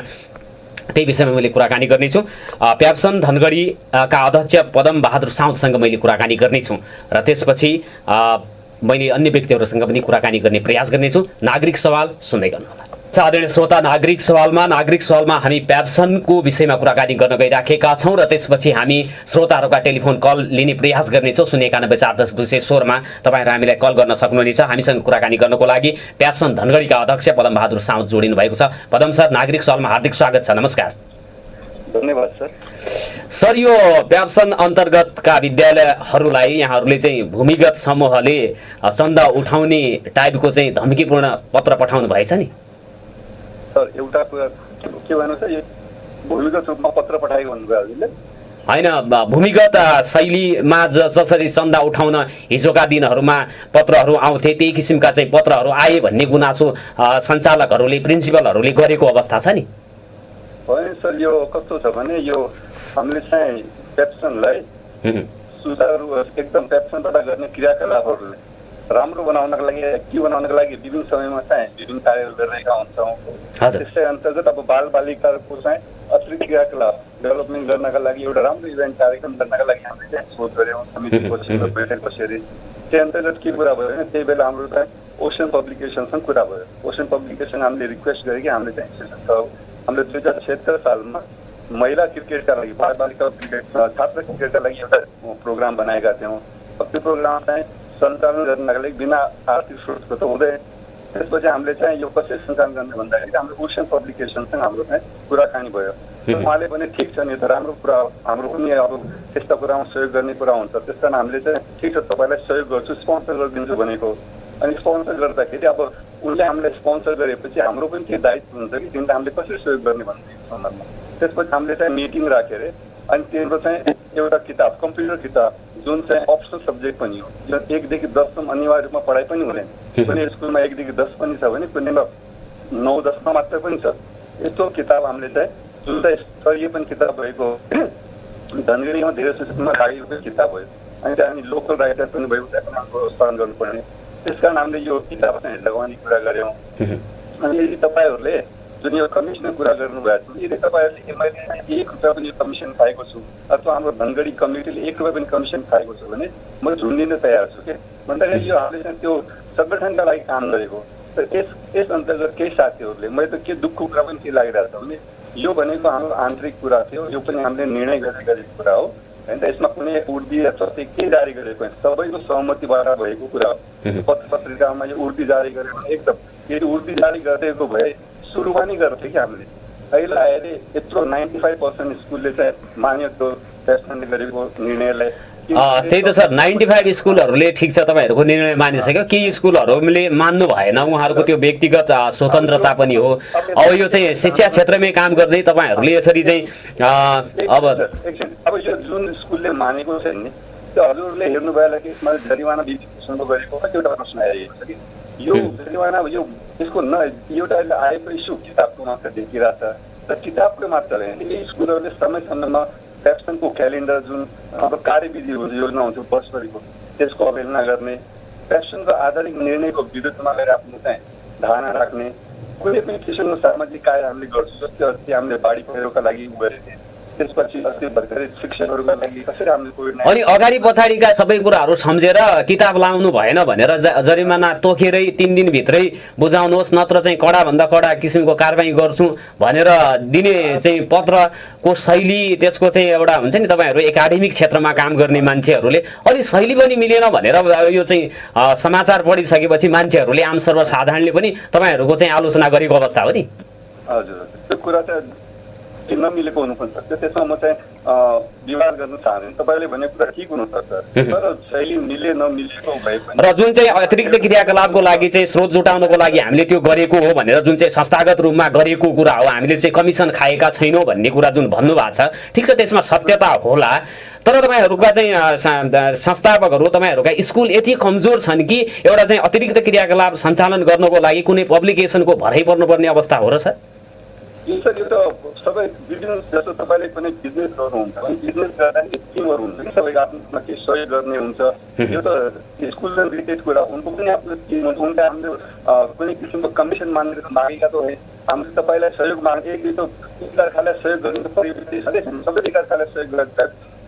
[SPEAKER 1] त्यही विषयमा मैले कुराकानी गर्नेछु। प्याप्सन धनगढीका अध्यक्ष पदम बहादुर साउदसँग मैले कुराकानी गर्नेछु र त्यसपछि मैले अन्य व्यक्तिहरूसँग पनि कुराकानी गर्ने प्रयास गर्नेछु। नागरिक सवाल सुन्दै गर्नुहोला। आदरणीय श्रोता, नागरिक सवालमा हामी प्याप्सनको विषयमा कुराकानी गर्न गइराखेका छौँ र त्यसपछि हामी श्रोताहरूका टेलिफोन कल लिने प्रयास गर्नेछौँ। 091-410-216 मा तपाईँहरू हामीलाई कल गर्न सक्नुहुनेछ। हामीसँग कुराकानी गर्नको लागि प्याप्सन धनगढीका अध्यक्ष पदम बहादुर साउद जोडिनु भएको छ। पदम सर, नागरिक सवालमा हार्दिक स्वागत छ। नमस्कार।
[SPEAKER 3] धन्यवाद सर।
[SPEAKER 1] सर यो प्याप्सन अन्तर्गतका विद्यालयहरूलाई यहाँहरूले चाहिँ भूमिगत समूहले चन्दा उठाउने टाइपको चाहिँ धम्कीपूर्ण पत्र पठाउनु भएछ नि?
[SPEAKER 4] सर एउटा कुरा के भन्नुहुन्छ, यो भूमिगत रूपमा पत्र पठाएको भन्नुभयो हजुरले?
[SPEAKER 1] होइन, भूमिगत शैलीमा जसरी चन्दा उठाउन हिजोका दिनहरूमा पत्रहरू आउँथे त्यही किसिमका चाहिँ पत्रहरू आए भन्ने गुनासो सञ्चालकहरूले प्रिन्सिपलहरूले गरेको अवस्था छ नि?
[SPEAKER 4] होइन सर, यो कस्तो छ भने यो हामीले चाहिँ प्याप्सनलाई सुचारू एकदम प्याप्सनबाट गर्ने क्रियाकलापहरूलाई राम्रो बनाउनको लागि, एक्टिभ बनाउनको लागि विभिन्न समयमा चाहिँ विभिन्न कार्यहरू गरिरहेका हुन्छौँ। त्यसै अन्तर्गत अब बालबालिकाको चाहिँ अतिरिक्त क्रियाकलाप डेभलपमेन्ट गर्नका लागि एउटा राम्रो इभेन्ट कार्यक्रम गर्नका लागि हामीले चाहिँ सोच गऱ्यौँ, समिति बसेर बैठक बसेर। त्यही अन्तर्गत के कुरा भयो भने त्यही बेला हाम्रो चाहिँ ओसन पब्लिकेसनसँग कुरा भयो। ओसन पब्लिकेसन हामीले रिक्वेस्ट गरेँ कि हामीले चाहिँ हामीले 2076 सालमा महिला क्रिकेटका लागि, बालबालिका क्रिकेट, छात्र क्रिकेटका लागि एउटा प्रोग्राम बनाएका थियौँ। त्यो प्रोग्राम चाहिँ सञ्चालन गर्नका लागि बिना आर्थिक स्रोतको त हुँदैन। त्यसपछि हामीले चाहिँ यो कसरी सञ्चालन गर्ने भन्दाखेरि हाम्रो ओसन पब्लिकेसनसँग हाम्रो चाहिँ कुराकानी भयो। उहाँले भने ठिक छ नि, त राम्रो कुरा हो, हाम्रो पनि अब त्यस्ता कुरामा सहयोग गर्ने कुरा हुन्छ, त्यस कारण हामीले चाहिँ ठिक छ तपाईँलाई सहयोग गर्छु, स्पोन्सर गरिदिन्छु भनेको। अनि स्पोन्सर गर्दाखेरि अब उनले हामीलाई स्पोन्सर गरेपछि हाम्रो पनि त्यो दायित्व हुन्छ कि तिमीले हामीले कसरी सहयोग गर्ने भन्ने सन्दर्भमा। त्यसपछि हामीले चाहिँ मिटिङ राखेर अनि तिम्रो चाहिँ एउटा किताब, कम्प्युटर किताब जुन चाहिँ अप्सनल सब्जेक्ट पनि हो, जो 1 देखि 10 सम्म अनिवार्य रूपमा पढाइ पनि हुँदैन। कुनै स्कुलमा 1 देखि 10 पनि छ भने कुनैमा 9-10 मात्र पनि छ। यस्तो किताब हामीले चाहिँ जुन चाहिँ स्तरीय पनि किताब भएको धनगढीमा धेरै सुमा लागेको किताब भयो। अनि त्यहाँ हामी लोकल राइटर पनि भयो, त्यहाँ पनि हाम्रो प्रोत्साहन गर्नुपर्ने। त्यस कारण हामीले यो किताब चाहिँ लगाउने कुरा गऱ्यौँ। अनि यदि तपाईँहरूले जुन यो कमिसनको कुरा गर्नुभएको छ, यदि तपाईँहरूले मैले 1 रुपियाँ पनि कमिसन पाएको छु अथवा हाम्रो धनगढी कमिटीले 1 रुपियाँ पनि कमिसन पाएको छु भने म झुन्डिन तयार छु के भन्दाखेरि यो हामीले चाहिँ त्यो सङ्गठनका लागि काम गरेको। तर यस अन्तर्गत केही साथीहरूले मैले त के दुःखको कुरा पनि के लागिरहेको छ भने यो भनेको हाम्रो आन्तरिक कुरा थियो, यो पनि हामीले निर्णय गरेको कुरा हो होइन। यसमा कुनै उर्दी अथवा के जारी गरेको होइन, सबैको सहमतिबाट भएको कुरा हो। पत्र पत्रिकामा यो उर्दी जारी गर्यो भने एकदम, यदि उर्दी जारी गरिदिएको भए सुरुमा नै गर्थ्यो कि हामीले। अहिले आएर यत्रो 95% स्कुलले चाहिँ मान्यो त्यो प्याप्सनले गरेको निर्णयलाई।
[SPEAKER 1] त्यही त सर, 95 स्कुलहरूले ठिक छ तपाईँहरूको निर्णय मानिसक्यो, केही स्कुलहरूले मान्नु भएन, उहाँहरूको त्यो व्यक्तिगत स्वतन्त्रता पनि हो। अब यो चाहिँ शिक्षा क्षेत्रमै काम गर्ने तपाईँहरूले यसरी चाहिँ
[SPEAKER 4] अब यो जुन स्कुलले मानेको छ नि, त्यो हजुरहरूले हेर्नु भएला कि यसमा जरिवाना विधिको गरेको कतिवटा प्रश्न आइरहेको छ कि यो जरिवाना यो यसको न एउटा आएको इस्यु किताबको मात्र देखिरहेछ र किताबको मात्र होइन, यी स्कुलहरूले समय समयमा प्याप्सनको क्यालेन्डर जुन अब कार्यविधि योजना हुन्छ वर्षभरिको त्यसको अवहेलना गर्ने, प्याप्सनको आधारित निर्णयको विरुद्धमा गएर आफ्नो चाहिँ धारणा राख्ने, कुनै पनि किसिमको सामाजिक कार्य हामीले गर्छौँ। जस्तै अस्ति हामीले बाढी पहिरोका लागि गरेको थियौँ, त्यसपछि अस्ति भर्खरै शिक्षकहरूका लागि कसरी हामीले कोभिड
[SPEAKER 1] अनि अगाडि पछाडिका सबै कुराहरू सम्झेर किताब लाउनु भएन भनेर जरिमाना तोकेरै 3 दिनभित्रै बुझाउनुहोस् नत्र चाहिँ कडाभन्दा कडा किसिमको कारबाही गर्छु भनेर दिने चाहिँ पत्रको शैली, त्यसको चाहिँ एउटा हुन्छ नि तपाईँहरू एकाडेमिक क्षेत्रमा काम गर्ने मान्छेहरूले अलि शैली पनि मिलेन भनेर यो चाहिँ समाचार पढिसकेपछि मान्छेहरूले, आम सर्वसाधारणले पनि तपाईँहरूको चाहिँ आलोचना गरेको अवस्था हो नि?
[SPEAKER 4] हजुर, त्यो कुरा चाहिँ नमिलेको हुनुपर्छ। त्यसमा म चाहिँ विवाद गर्न चाहन्छु। तपाईँले भनेको कुरा ठिक हुनुपर्छ, तर शैली मिले नमिलेको भए पनि
[SPEAKER 1] र जुन चाहिँ अतिरिक्त क्रियाकलापको लागि चाहिँ स्रोत जुटाउनको लागि हामीले त्यो गरेको हो भनेर जुन चाहिँ संस्थागत रूपमा गरेको कुरा हो, हामीले चाहिँ कमिसन खाएका छैनौँ भन्ने कुरा जुन भन्नुभएको छ, ठिक छ त्यसमा सत्यता होला। तर तपाईँहरूका चाहिँ संस्थापकहरू, तपाईँहरूका स्कुल यति कमजोर छन् कि एउटा चाहिँ अतिरिक्त क्रियाकलाप सञ्चालन गर्नको लागि कुनै पब्लिकेसनको भरै पर्नुपर्ने अवस्था हो र सर?
[SPEAKER 4] सर यो त सबै बिजनेस, जस्तो तपाईँले कुनै बिजनेस गर्नुहुन्छ भने बिजनेस गर्दाखेरि टिमहरू हुन्छ कि सबैको आफ्नो केही सहयोग गर्ने हुन्छ। यो त स्कुल रिलेटेड कुरा, उनको पनि आफ्नो टिम हुन्छ। उनले हाम्रो कुनै किसिमको कमिसन मागेर मागेका त हो, हामीले तपाईँलाई सहयोग मागे एक त एकाअर्कालाई सहयोग गर्नु त परिवेश सधैँ सबै एकाअर्कालाई सहयोग गर्छ।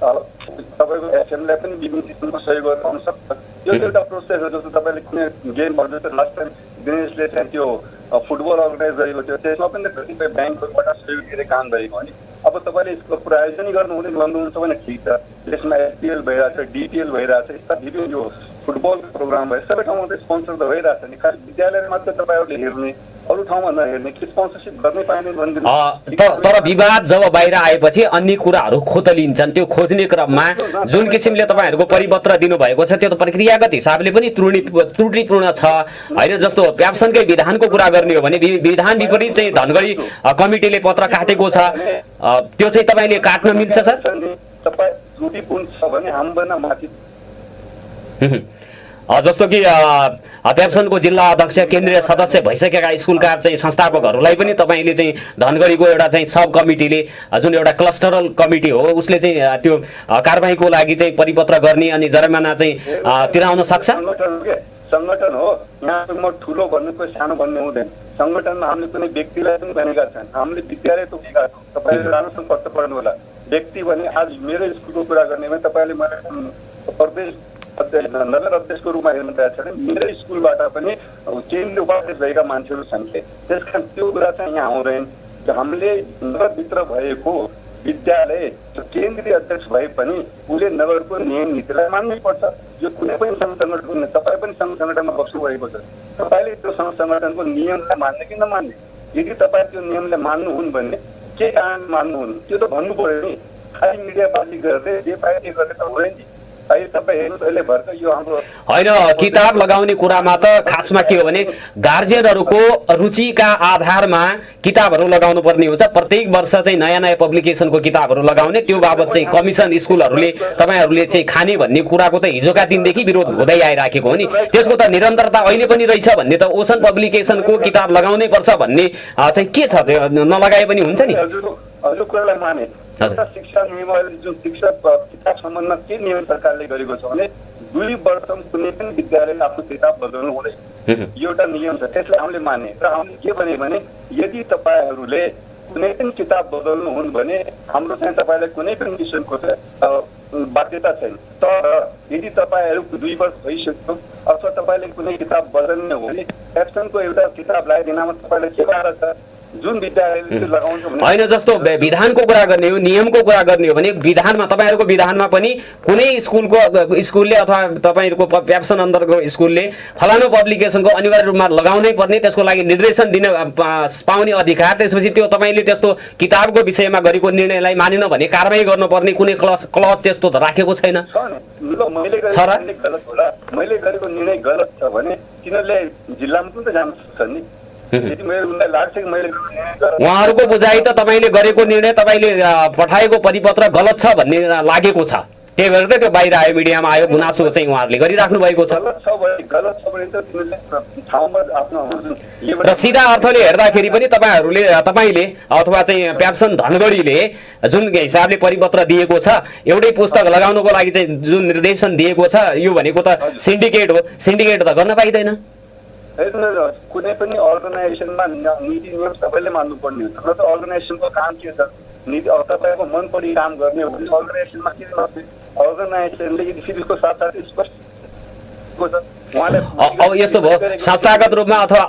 [SPEAKER 4] तपाईँको एसएमलाई पनि विभिन्न किसिमको सहयोग गर्न आउन सक्छ। यो एउटा प्रोसेस हो। जस्तो तपाईँले कुनै गेमहरू जस्तो लास्ट टाइम दिनेशले चाहिँ त्यो फुटबल अर्गनाइज गरेको थियो, त्यसमा पनि कतिपय ब्याङ्कहरूबाट सहयोग दिएर काम गरेको हो नि। अब तपाईँले यसको प्रायोजन गर्नु हुँदै भन्नुहुन्छ भने ठिक छ, त्यसमा एसपिएल भइरहेछ, डिपिएल भइरहेछ, यस्ता विभिन्न यो फुटबलको प्रोग्राम भयो, सबै ठाउँमा त स्पोन्सर त भइरहेछ नि। खालि विद्यालयमा मात्र तपाईँहरूले हेर्ने अरू ठाउँमा नहेर्ने कि स्पोन्सरसिप गर्नै पाइँदैन भनिदिनु।
[SPEAKER 1] तर विवाद जब बाहिर आएपछि अन्य कुराहरू खोतलिन्छन्। त्यो खोज्ने क्रममा जुन किसिमले तपाईँहरूको परिपत्र दिनुभएको छ त्यो त प्रक्रियागत हिसाबले पनि त्रुटिपूर्ण छ होइन। जस्तो प्याप्सनकै विधानको कुरा गर्ने हो भने विधान विपरीत चाहिँ धनगढी कमिटीले पत्र काटेको छ, त्यो चाहिँ तपाईँले काट्न मिल्छ सर?
[SPEAKER 4] तपाईँ त्रुटिपूर्ण छ भने हामीभन्दा माथि
[SPEAKER 1] जस्तो कि प्याप्सनको जिल्ला अध्यक्ष केन्द्रीय सदस्य भइसकेका स्कुलका चाहिँ संस्थापकहरूलाई पनि तपाईँले चाहिँ धनगढीको एउटा चाहिँ सब कमिटीले जुन एउटा क्लस्टरल कमिटी हो उसले चाहिँ त्यो कारबाहीको लागि चाहिँ परिपत्र गर्ने अनि जरिमाना चाहिँ तिराउन सक्छ।
[SPEAKER 4] संगठन हो, यहाँ म ठुलो भन्ने कोही सानो भन्ने हुँदैन। संगठनमा हामीले कुनै व्यक्तिलाई पनि भनेका छन्, हामीले विद्यालय तोकेका छौँ। तपाईँले राम्रोसँग पत्तो पढ्नु होला। व्यक्ति भने आज मेरो स्कुलको कुरा गर्ने भने तपाईँले मलाई प्रदेश नगर अध्यक्षको रूपमा हेर्नु तयार छ भने मेरो स्कुलबाट पनि केन्द्रीय उपाध्यक्ष भएका मान्छेहरू छन् के। त्यस कारण त्यो कुरा चाहिँ यहाँ आउँदैन। हामीले नगरभित्र भएको विद्यालय केन्द्रीय अध्यक्ष भए पनि उसले नगरको नियम नीतिलाई मान्नै पर्छ। यो कुनै पनि सङ्घ सङ्गठन, तपाईँ पनि सङ्घ सङ्गठनमा बस्नु भएको छ, तपाईँले त्यो सङ्घ सङ्गठनको नियमलाई मान्ने कि नमान्ने। यदि तपाईँ त्यो नियमलाई मान्नुहुन् भने के कारण मान्नुहुन् त्यो त भन्नु पर्यो नि। खालि मिडियाबाजी गर्दै जे पाए त्यो गर्दै त हुँदैन नि।
[SPEAKER 1] होइन, किताब लगाउने कुरामा त खासमा के हो भने गार्जियनहरूको रुचिका आधारमा किताबहरू लगाउनु पर्ने हुन्छ। प्रत्येक वर्ष चाहिँ नयाँ नयाँ पब्लिकेसनको किताबहरू लगाउने, त्यो बाबत चाहिँ कमिसन स्कुलहरूले तपाईँहरूले चाहिँ खाने भन्ने कुराको त हिजोका दिनदेखि विरोध हुँदै आइराखेको हो नि। त्यसको त निरन्तरता अहिले पनि रहेछ भन्ने त ओसन पब्लिकेसनको किताब लगाउनै पर्छ भन्ने चाहिँ के छ, त्यो नलगाए पनि हुन्छ नि।
[SPEAKER 4] हजुर कुरालाई माने शिक्षा नियम जुन शिक्षा किताब सम्बन्धमा के नियम सरकारले गरेको छ भने 2 वर्षमा कुनै पनि विद्यालयले आफ्नो किताब बदल्नु हुँदैन, एउटा नियम छ। त्यसलाई हामीले माने र हामीले के भने यदि तपाईँहरूले कुनै पनि किताब बदल्नु हुन् भने हाम्रो चाहिँ तपाईँलाई कुनै पनि किसिमको बाध्यता छैन। तर यदि तपाईँहरू 2 वर्ष भइसक्यो अथवा तपाईँले कुनै किताब बदल्ने हो भने प्याप्सनको एउटा किताब लगाइदिनमा तपाईँलाई के बाधा छ? जुन विद्यालयले लगाउँछ भने
[SPEAKER 1] होइन, जस्तो विधानको कुरा गर्ने हो, नियमको कुरा गर्ने हो भने विधानमा तपाईँहरूको विधानमा पनि कुनै स्कुलले अथवा तपाईँहरूको प्याप्सन अन्तर्गतको स्कुलले फलानु पब्लिकेसनको अनिवार्य रूपमा लगाउनै पर्ने, त्यसको लागि निर्देशन दिन पाउने अधिकार, त्यसपछि त्यो तपाईँले त्यस्तो किताबको विषयमा गरेको निर्णयलाई मानेन भने कारबाही गर्नुपर्ने कुनै क्लज त्यस्तो त राखेको छैन।
[SPEAKER 4] मैले गरेको निर्णय गलत छ भने तिनीहरूले जिल्लामा पनि त जान सक्छन् नि।
[SPEAKER 1] उहाँहरूको बुझाइ त तपाईँले गरेको निर्णय, तपाईँले पठाएको परिपत्र गलत छ भन्ने लागेको छ, त्यही भएर त त्यो बाहिर आयो, मिडियामा आयो, गुनासो चाहिँ उहाँहरूले गरिराख्नु भएको छ। र सिधा अर्थले हेर्दाखेरि पनि तपाईँले अथवा चाहिँ प्याप्सन धनगढीले जुन हिसाबले परिपत्र दिएको छ, एउटै पुस्तक लगाउनुको लागि चाहिँ जुन निर्देशन दिएको छ, यो भनेको त सिन्डिकेट हो। सिन्डिकेट त गर्न पाइँदैन।
[SPEAKER 4] कुनै पनि अर्गनाइजेसनमा नीति नियम सबैले मान्नुपर्ने हुन्छ। र त अर्गनाइजेसनको काम के छ? नीति अब तपाईँको मन परी काम गर्ने हो भने अर्गनाइजेसनमा के नर्ने? अर्गनाइजेसनले यदि फेरि यसको साथसाथै स्पष्ट
[SPEAKER 1] अब यस्तो भयो, संस्थागत रूपमा अथवा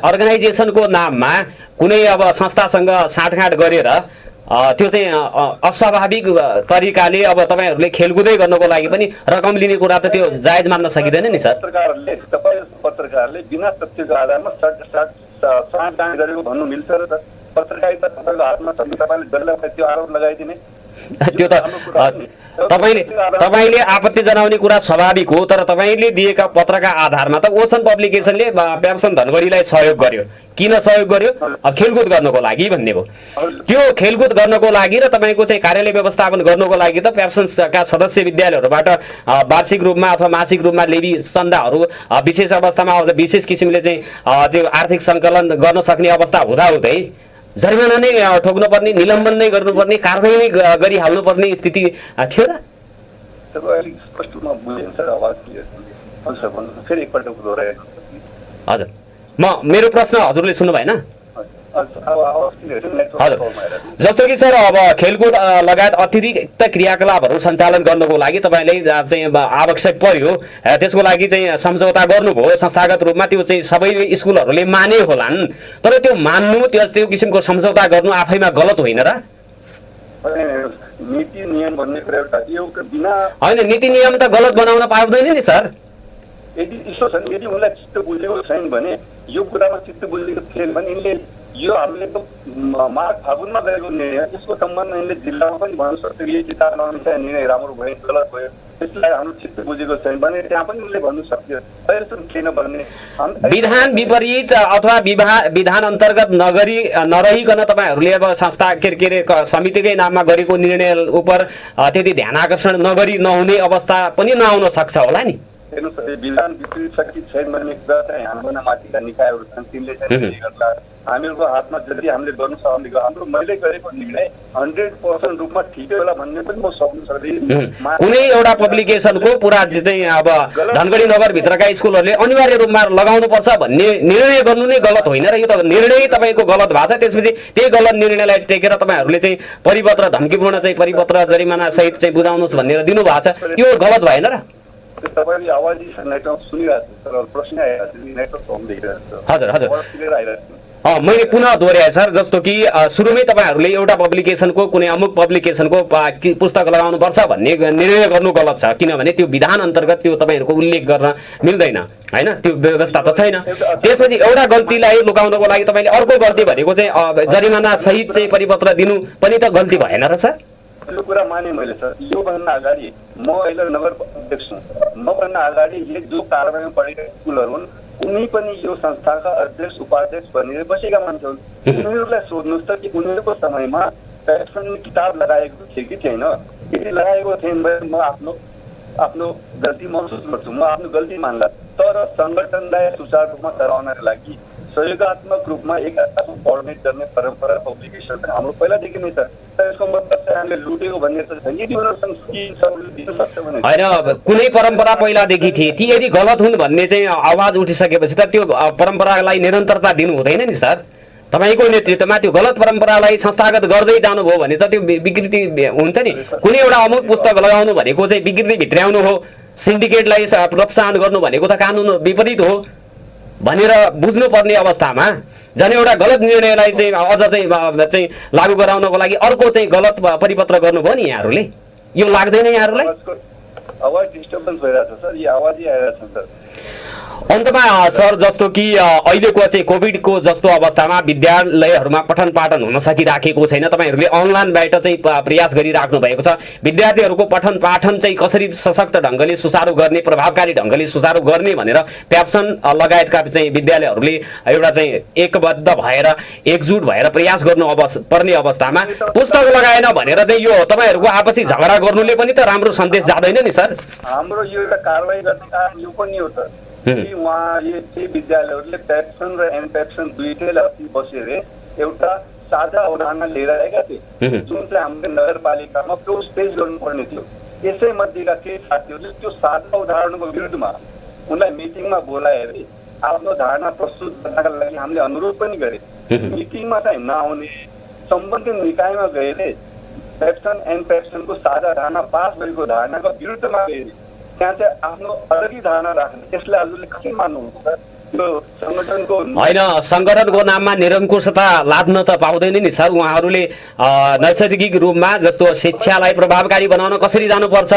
[SPEAKER 1] अर्गनाइजेसनको नाममा कुनै अब संस्थासँग साँठगाँठ गरेर त्यो चाहिँ अस्वाभाविक तरिकाले अब तपाईँहरूले खेलकुदै गर्नको लागि पनि रकम लिने कुरा त त्यो जायज मान्न सकिँदैन नि सर।
[SPEAKER 4] पत्रकारले बिना तथ्यको आधारमा साँठगाँठ गरेको भन्नु मिल्छ र त? पत्रकारिता तपाईँको हातमा छ, तपाईँले जसलाई त्यो आरोप लगाइदिने
[SPEAKER 1] त्यो त तपाईँले आपत्ति जनाउने कुरा स्वाभाविक हो। तर तपाईँले दिएका पत्रका आधारमा त ओसन पब्लिकेसनले प्याप्सन धनगढीलाई सहयोग गर्यो। किन सहयोग गर्यो? खेलकुद गर्नको लागि भन्ने भयो। त्यो खेलकुद गर्नको लागि र तपाईँको चाहिँ कार्यालय व्यवस्थापन गर्नको लागि त प्याप्सनका सदस्य विद्यालयहरूबाट वार्षिक रूपमा अथवा मासिक रूपमा लेबी चन्दाहरू विशेष अवस्थामा विशेष किसिमले चाहिँ त्यो आर्थिक सङ्कलन गर्न सक्ने अवस्था हुँदाहुँदै जरिमाना नै ठोक्नुपर्ने, निलम्बन नै गर्नुपर्ने, कारबाही नै गरिहाल्नुपर्ने स्थिति थियो र? हजुर, मेरो प्रश्न हजुरले सुन्नु भएन? हजुर, जस्तो कि सर अब खेलकुद लगायत अतिरिक्त क्रियाकलापहरू सञ्चालन गर्नको लागि तपाईँले चाहिँ आवश्यक पर्यो, त्यसको लागि चाहिँ सम्झौता गर्नुभयो संस्थागत रूपमा, त्यो चाहिँ सबै स्कुलहरूले माने होलान्। तर त्यो मान्नु, त्यो किसिमको सम्झौता गर्नु आफैमा गलत होइन र?
[SPEAKER 4] नीति नियम भन्ने कुरा एउटा बिना
[SPEAKER 1] होइन, नीति नियम त गलत बनाउन पाउँदैन नि सर।
[SPEAKER 4] यदि यसो छन्, यदि उनलाई चित्त बुझेको छैन भने, यो कुरामा चित्त बुझेको थिएन भने यिनले यो हामीले माघ फागुनमा गरेको निर्णय त्यसको सम्बन्ध यिनले जिल्लामा पनि भन्न सक्छ कि यो किताब नअनुसार निर्णय राम्रो भयो गलत भयो, त्यसलाई हाम्रो चित्त बुझेको छैन भने त्यहाँ पनि उनले भन्नु सक्थ्यो। अहिलेसम्म किन भन्ने
[SPEAKER 1] विधान विपरीत अथवा विधान अन्तर्गत नरहिकन तपाईँहरूले अब संस्था के अरे समितिकै नाममा गरेको निर्णय उप त्यति ध्यान आकर्षण नगरी नहुने अवस्था पनि नआउन सक्छ होला नि।
[SPEAKER 4] हेर्नुहोस्, विधान विपरीत छ कि छैन भन्ने कुरा चाहिँ हाम्रोभन्दा माथिका निकायहरू छन्, तिनले चाहिँ गर्ला। हामीहरूको हातमा जति हामीले गर्नु सक्ने हाम्रो मैले गरेको निर्णय 100% रूपमा ठिकै होला भन्ने पनि म सक्नु सक्दिनँ।
[SPEAKER 1] कुनै एउटा पब्लिकेसनको पुरा चाहिँ अब धनगढी नगरभित्रका स्कुलहरूले अनिवार्य रूपमा लगाउनुपर्छ भन्ने निर्णय गर्नु नै गलत होइन र यो त निर्णय तपाईँको गलत भएको छ। त्यसपछि त्यही गलत निर्णयलाई टेकेर तपाईँहरूले चाहिँ परिपत्र धम्कीपूर्ण चाहिँ परिपत्र जरिमाना सहित चाहिँ बुझाउनुहोस् भनेर दिनुभएको छ, यो गलत भएन र?
[SPEAKER 4] तपाईँले आवाज नेटवर्क सुनिरहेको छ तर प्रश्न आइरहेको छ, नेटवर्क कम देखिरहेको छ।
[SPEAKER 1] हजुर हजुर
[SPEAKER 4] क्लियर आइरहेको छ।
[SPEAKER 1] मैले पुनः दोहोऱ्याएँ सर, जस्तो कि सुरुमै तपाईँहरूले एउटा पब्लिकेसनको कुनै अमुक पब्लिकेसनको पुस्तक लगाउनुपर्छ भन्ने निर्णय गर्नु गलत छ, किनभने त्यो विधान अन्तर्गत त्यो तपाईँहरूको उल्लेख गर्न मिल्दैन होइन, त्यो व्यवस्था त छैन। त्यसपछि एउटा गल्तीलाई लुकाउनको लागि तपाईँले अर्को गल्ती भनेको चाहिँ जरिमाना सहित चाहिँ परिपत्र दिनु पनि त गल्ती भएन र सर?
[SPEAKER 4] यो कुरा माने मैले सर। योभन्दा अगाडि म अहिले नगर अध्यक्ष हुँ, मभन्दा अगाडि जो कारबाहीमा पढेका स्कुलहरू हुन् उनी पनि यो संस्थाका अध्यक्ष उपाध्यक्ष बनेर बसेका मान्छे हुन्। उनीहरूलाई सोध्नुहोस् त कि उनीहरूको समयमा प्यासन किताब लगाएको थियो कि थिएन? यदि लगाएको थिएन भने म आफ्नो गल्ती महसुस गर्छु, म आफ्नो गल्ती मान्ला। तर सङ्गठनलाई सुचारू रूपमा चलाउनको लागि सहयोगात्मक रूपमा एक अर्काको कोअर्डिनेट गर्ने परम्परा पब्लिकेसन हाम्रो पहिलादेखि नै छ। त्यसको मतलब चाहिँ हामीले लुटेको भन्ने त छैन। यदि उनीहरूसँग दिन सक्छ भने
[SPEAKER 1] होइन, कुनै परम्परा पहिलादेखि थिए, ती यदि गलत हुन् भन्ने चाहिँ आवाज उठिसकेपछि त त्यो परम्परालाई निरन्तरता दिनु हुँदैन नि सर। तपाईँको नेतृत्वमा त्यो गलत परम्परालाई संस्थागत गर्दै जानुभयो भने त त्यो विकृति हुन्छ नि। कुनै एउटा अमुक पुस्तक लगाउनु भनेको चाहिँ विकृति भित्र्याउनु हो, सिन्डिकेटलाई प्रोत्साहन गर्नु भनेको त कानुन विपरीत हो भनेर बुझ्नुपर्ने अवस्थामा झन् एउटा गलत निर्णयलाई चाहिँ अझ चाहिँ लागू गराउनको लागि अर्को चाहिँ गलत परिपत्र गर्नुभयो नि यहाँहरूले। यो लाग्दैन यहाँहरूलाई?
[SPEAKER 4] आवाज डिस्टर्बेन्स भइरहेको छ सर, यो आवाजै आइरहेको छ सर।
[SPEAKER 1] अन्तमा सर, जस्तो कि अहिलेको चाहिँ कोभिडको जस्तो अवस्थामा विद्यालयहरूमा पठन पाठन हुन सकिराखेको छैन, तपाईँहरूले अनलाइनबाट चाहिँ प्रयास गरिराख्नु भएको छ। विद्यार्थीहरूको पठन पाठन चाहिँ कसरी सशक्त ढङ्गले सुचारू गर्ने, प्रभावकारी ढङ्गले सुचारू गर्ने भनेर प्याप्सन लगायतका चाहिँ विद्यालयहरूले एउटा चाहिँ एकबद्ध भएर एकजुट भएर प्रयास गर्नु पर्ने अवस्थामा पुस्तक लगाएन भनेर चाहिँ यो तपाईँहरूको आपसी झगडा गर्नुले पनि त राम्रो सन्देश जाँदैन नि सर?
[SPEAKER 4] हाम्रो यो एउटा कारबाही गर्ने कारण यो पनि हो त कि उहाँले विद्यालयहरूले प्याप्सन र एनप्याप्सन दुईटैलाई बसेर एउटा साझा अवधारणा लिएर आएका थिए जुन चाहिँ हाम्रो नगरपालिकामा क्लोज पेश गर्नुपर्ने थियो। यसै मध्येका केही साथीहरूले त्यो साझा अवधारणाको विरुद्धमा उनलाई मिटिङमा बोलाएर आफ्नो धारणा प्रस्तुत गर्नका लागि हामीले अनुरोध पनि गरे। मिटिङमा चाहिँ नआउने, सम्बन्धित निकायमा गएर प्याप्सन एनप्याप्सनको साझा धारणा पास गरेको धारणाको विरुद्धमा गएर त्यहाँ चाहिँ आफ्नो अलगै धारणा राख्ने, त्यसलाई हजुरले कसरी मान्नुहुन्छ? यो सङ्गठनको
[SPEAKER 1] होइन, सङ्गठनको नाममा निरङ्कुशता लाद्न त पाउँदैन नि सर। उहाँहरूले नैसर्गिक रूपमा जस्तो शिक्षालाई प्रभावकारी बनाउन कसरी जानुपर्छ,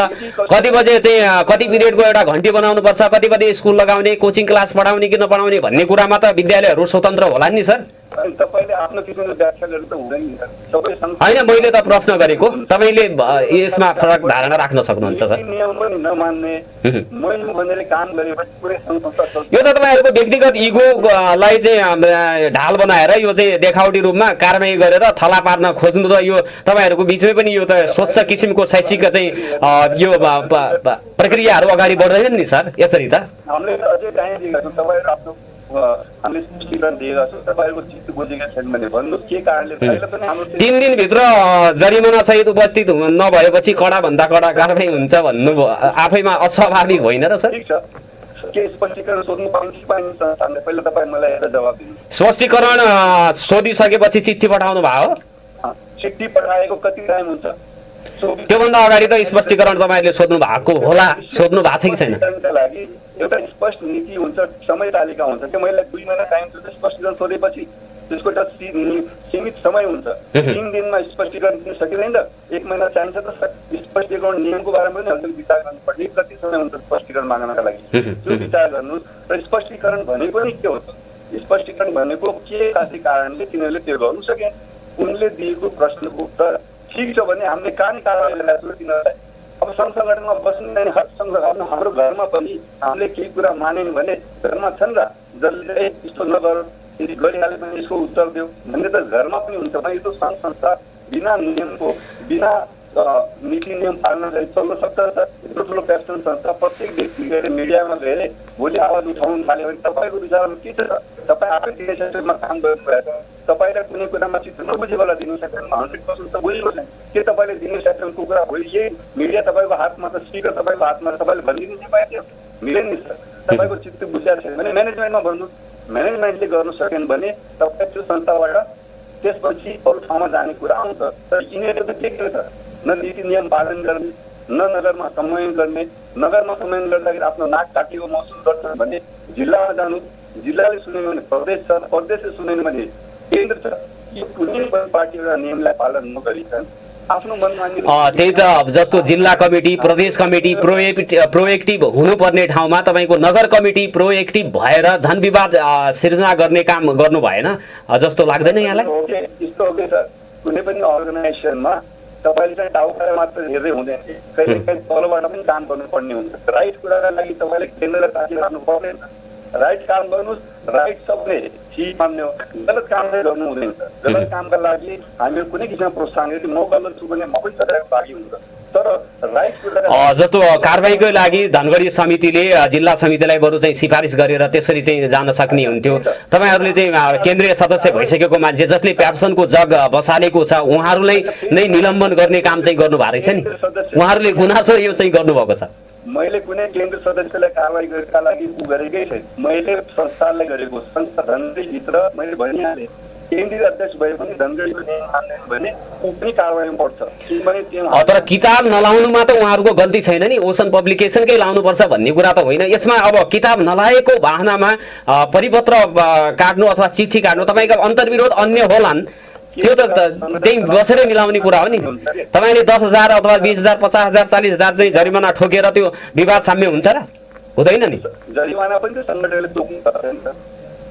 [SPEAKER 1] कति बजे चाहिँ कति पिरियडको एउटा घन्टी बनाउनुपर्छ, कति बजे स्कुल लगाउने, कोचिङ क्लास पढाउने कि नपढाउने भन्ने कुरामा त विद्यालयहरू स्वतन्त्र होला नि सर।
[SPEAKER 4] तपाईँले आफ्नो किसिमले व्याख्या गर्नु त हुँदैन नि सर।
[SPEAKER 1] होइन, मैले त प्रश्न गरेको, तपाईँले यसमा फरक धारणा राख्न सक्नुहुन्छ सर।
[SPEAKER 4] नियम पनि नमान्ने, मैले भनेर काम गरेपछि पुरै संस्था
[SPEAKER 1] यो त तपाईँहरूको व्यक्तिगत इगोलाई चाहिँ ढाल बनाएर यो चाहिँ देखावटी रूपमा कारबाही गरेर थला पार्न खोज्नु त यो तपाईँहरूको बिचमै पनि यो त स्वच्छ किसिमको शैक्षिक चाहिँ यो प्रक्रियाहरू अगाडि बढ्दैनन् नि सर यसरी त?
[SPEAKER 4] हामीले अझै टाइम दिएका छौँ, तपाईँहरू आफ्नो हामीले स्पष्टीकरण दिएका छौँ। तपाईँहरूको चित्त बुझेका छैन भने भन्नुहोस् के कारणले। पहिला पनि हाम्रो
[SPEAKER 1] 3 दिनभित्र जरिमाना सहित उपस्थित नभएपछि कडा भन्दा कडा कारबाही हुन्छ भन्नु आफैमा अस्वाभाविक होइन र सर?
[SPEAKER 4] ठिक छ, के स्पष्टीकरण सोध्नु पाइन्छ? पहिला तपाईँ मलाई एउटा जवाब दिनु।
[SPEAKER 1] स्पष्टीकरण सोधिसकेपछि चिठी पठाउनु भयो?
[SPEAKER 4] चिठी पठाएको कति टाइम हुन्छ?
[SPEAKER 1] त्योभन्दा अगाडि त स्पष्टीकरण तपाईँहरूले सोध्नु भएको होला, सोध्नु भएको छ कि छैन?
[SPEAKER 4] लागि एउटा स्पष्ट नीति हुन्छ, समय तालिका हुन्छ। त्यो मैले 2 महिना टाइम स्पष्टीकरण सोधेपछि त्यसको एउटा सीमित समय हुन्छ। 3 दिनमा स्पष्टीकरण दिन सकिँदैन, 1 महिना चाहिन्छ त स्पष्टीकरण नियमको बारेमा पनि अलिकति विचार गर्नुपर्ने। कति समय हुन्छ स्पष्टीकरण माग्नका लागि त्यो विचार गर्नु। र स्पष्टीकरण भनेको नि के हो त? स्पष्टीकरण भनेको के खासै कारणले तिनीहरूले त्यो गर्नु सके। उनले दिएको प्रश्नको उत्तर ठिक छ भने हामीले कहाँ कारवाही लगाएको छ तिनीहरूलाई। अब सङ्घ सङ्गठनमा बस्ने हाम्रो घरमा पनि हामीले केही कुरा मान्यौँ भने घरमा छन् र जसले यस्तो नगर यदि गरिहाले पनि यसको उत्तर दियो भन्ने त घरमा पनि हुन्छ। भने यो सङ्घ संस्था बिना नियमको बिना नीति नियम पालन गरी चल्न सक्छ। यत्रो ठुलो प्यासन संस्था प्रत्येक व्यक्तिले मिडियामा गएर भोलि आवाज उठाउनु थाल्यो भने तपाईँको विचारमा के छ? तपाईँ आफै दिने सेक्टरमा काम गर्नुभएको, तपाईँलाई कुनै कुरामा चित्त नबुझे बेला दिनु सेक्टरमा 100% त बुझेको छैन। के तपाईँले दिने सेक्टरको कुरा भोलि यही मिडिया तपाईँको हातमा त स्पिकर तपाईँको हातमा तपाईँले भनिदिनु चाहिँ पाइयो मिलेन नि सर। तपाईँको चित्त बुझाएको छैन भने म्यानेजमेन्टमा भन्नु, म्यानेजमेन्टले गर्नु सकेन भने तपाईँ त्यो संस्थाबाट त्यसपछि अरू ठाउँमा जाने कुरा आउँछ। तर यिनीहरूले त के गर्छ? न नीति नियम पालन गर्ने, न नगरमा समन्वयन गर्ने। नगरमा समन्वयन गर्दाखेरि आफ्नो नाक काटेको महसुस गर्छन् भने जिल्लामा जानु, जिल्लाले सुन्यो भने प्रदेश छ, प्रदेशले सुन्यो भने केन्द्र छ। यो कुनै पनि पार्टी एउटा नियमलाई पालन नगरिकन आफ्नो मनमानी
[SPEAKER 1] त्यही त जस्तो जिल्ला कमिटी, प्रदेश कमिटी प्रोएक्टिभ हुनुपर्ने ठाउँमा तपाईँको नगर कमिटी प्रोएक्टिभ भएर झन् विवाद सिर्जना गर्ने काम गर्नु भएन जस्तो लाग्दैन यहाँलाई?
[SPEAKER 4] यस्तो हो कि सर, कुनै पनि अर्गनाइजेसनमा तपाईँले चाहिँ टाउकाले मात्र हेर्दै हुँदैन, कहिले कहीँ तलबाट पनि काम गर्नुपर्ने हुन्छ। राइट कुराका लागि तपाईँले केन्द्रलाई ताकिरहनु पर्दैन। राइट काम गर्नुहोस्, राइट सबले ठिक मान्ने हो, गलत काम चाहिँ गर्नु हुँदैन। गलत कामका लागि हामीहरू कुनै किसिममा प्रोत्साहन यदि म गलत छु भने म पनि सरकारको लागि हुन्छ। तर राइट कुरा
[SPEAKER 1] जस्तो कारबाहीकै लागि धनगढी समितिले जिल्ला समितिलाई बरु चाहिँ सिफारिस गरेर त्यसरी चाहिँ जान सक्ने हुन्थ्यो। तपाईँहरूले चाहिँ केन्द्रीय सदस्य भइसकेको मान्छे जसले प्याप्सनको जग बसालेको छ उहाँहरूलाई नै निलम्बन गर्ने काम चाहिँ गर्नु भएको रहेछ नि। उहाँहरूले गुनासो यो चाहिँ गर्नुभएको छ।
[SPEAKER 4] मैले कुनै केन्द्र सदस्यलाई कारवाही गरेका लागि गरेकै छैन। मैले संस्थानलाई गरेको। संस्था धनगढीभित्र मैले भनिहालेँ केन्द्रीय अध्यक्ष भए पनि धनगढीको नियम मान्दैन भने ऊ पनि कारवाहीमा पर्छ। किनभने त्यो
[SPEAKER 1] तर किताब नलाउनुमा त उहाँहरूको गल्ती छैन नि, ओसन पब्लिकेसनकै लाउनुपर्छ भन्ने कुरा त होइन। यसमा अब किताब नलाएको बहानामा परिपत्र काट्नु अथवा चिठी काट्नु तपाईँको अन्तर्विरोध अन्य होलान्, त्यो त त्यही बसेरै मिलाउने कुरा हो नि। तपाईँले 10,000 अथवा 20,000 50,000 40,000 चाहिँ जरिमाना ठोकेर त्यो विवाद साम्य हुन्छ र? हुँदैन नि।
[SPEAKER 4] जरिमाना पनि संगठनले तोक्नु पर्छ नि त।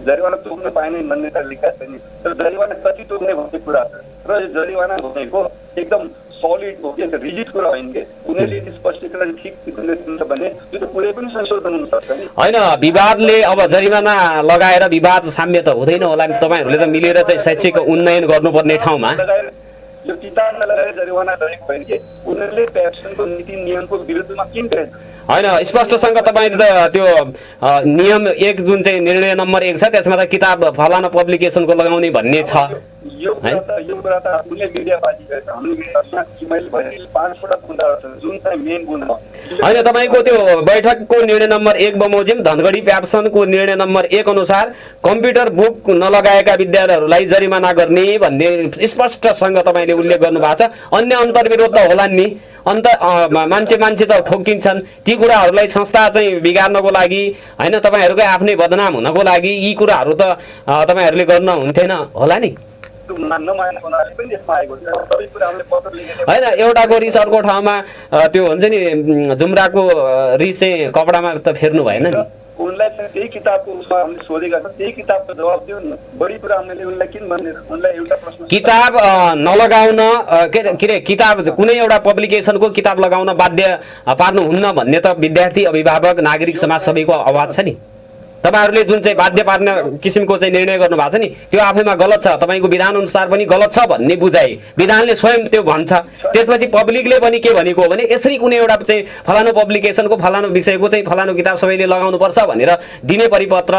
[SPEAKER 4] जरिवाना तोक्न पाइने मान्यता लेखा छैन। तर जरिवाना कति तोक्ने भन्ने कुरा छ। र यो जरिवाना भनेको एकदम सलिड हो कि रिजिड कुरा होइन कि उनीहरूले यदि स्पष्टीकरण ठिक दिन्छ भने त्यो त कुनै पनि संशोधन हुन सक्छ नि।
[SPEAKER 1] होइन, विवादले अब जरिमाना लगाएर विवाद साम्य त हुँदैन होला। तपाईँहरूले त मिलेर चाहिँ शैक्षिक उन्नयन गर्नुपर्ने ठाउँमा
[SPEAKER 4] यो किताबमा लगाएर जरिवाना गरेको होइन कि उनीहरूले पेन्सनको नीति नियमको विरुद्धमा किन गरेन?
[SPEAKER 1] होइन, स्पष्टसँग तपाईँले त त्यो नियम 1 जुन चाहिँ निर्णय नम्बर 1 छ त्यसमा त किताब फलाना पब्लिकेसनको लगाउने भन्ने छ।
[SPEAKER 4] यो कुरा त हामीले मिडियाबाजी गरेको हामीले मैले भने 5 वटा बुँदाहरू छन् जुन चाहिँ मेन बुँदा हो।
[SPEAKER 1] होइन, तपाईँको त्यो बैठकको निर्णय नम्बर 1 बमोजिम धनगढी प्याप्सनको निर्णय नम्बर 1 अनुसार कम्प्युटर बुक नलगाएका विद्यालयहरूलाई जरिमाना गर्ने भन्ने स्पष्टसँग तपाईँले उल्लेख गर्नुभएको छ। अन्य अन्तर्विरोध त होला नि, मान्छे त ठोकिन्छन्। ती कुराहरूलाई संस्था चाहिँ बिगार्नको लागि होइन, तपाईँहरूकै आफ्नै बदनाम हुनको लागि यी कुराहरू त तपाईँहरूले गर्न हुन्थेन होला नि। होइन, एउटाको रिस अर्को ठाउँमा त्यो हुन्छ नि जुम्राको रिस चाहिँ कपडामा त फेर्नु भएन नि।
[SPEAKER 4] उनलाई त्यही किताबको उसमा हामीले सोधेका छौँ, त्यही किताबको जवाब दियो नि। बढी कुरा हामीले उनलाई किन भन्ने उनलाई एउटा प्रश्न
[SPEAKER 1] किताब नलगाउन के अरे किताब कुनै एउटा पब्लिकेसनको किताब लगाउन बाध्य पार्नुहुन्न भन्ने त विद्यार्थी अभिभावक नागरिक समाज सबैको आवाज छ नि। तपाईँहरूले जुन चाहिँ बाध्य पार्ने किसिमको चाहिँ निर्णय गर्नु भएको छ नि त्यो आफैमा गलत छ। तपाईँको विधान अनुसार पनि गलत छ भन्ने बुझाइ विधानले स्वयं त्यो भन्छ। त्यसपछि पब्लिकले पनि के भनेको हो भने यसरी कुनै एउटा चाहिँ फलानु पब्लिकेसनको फलानु विषयको चाहिँ फलानु किताब सबैले लगाउनुपर्छ भनेर दिने परिपत्र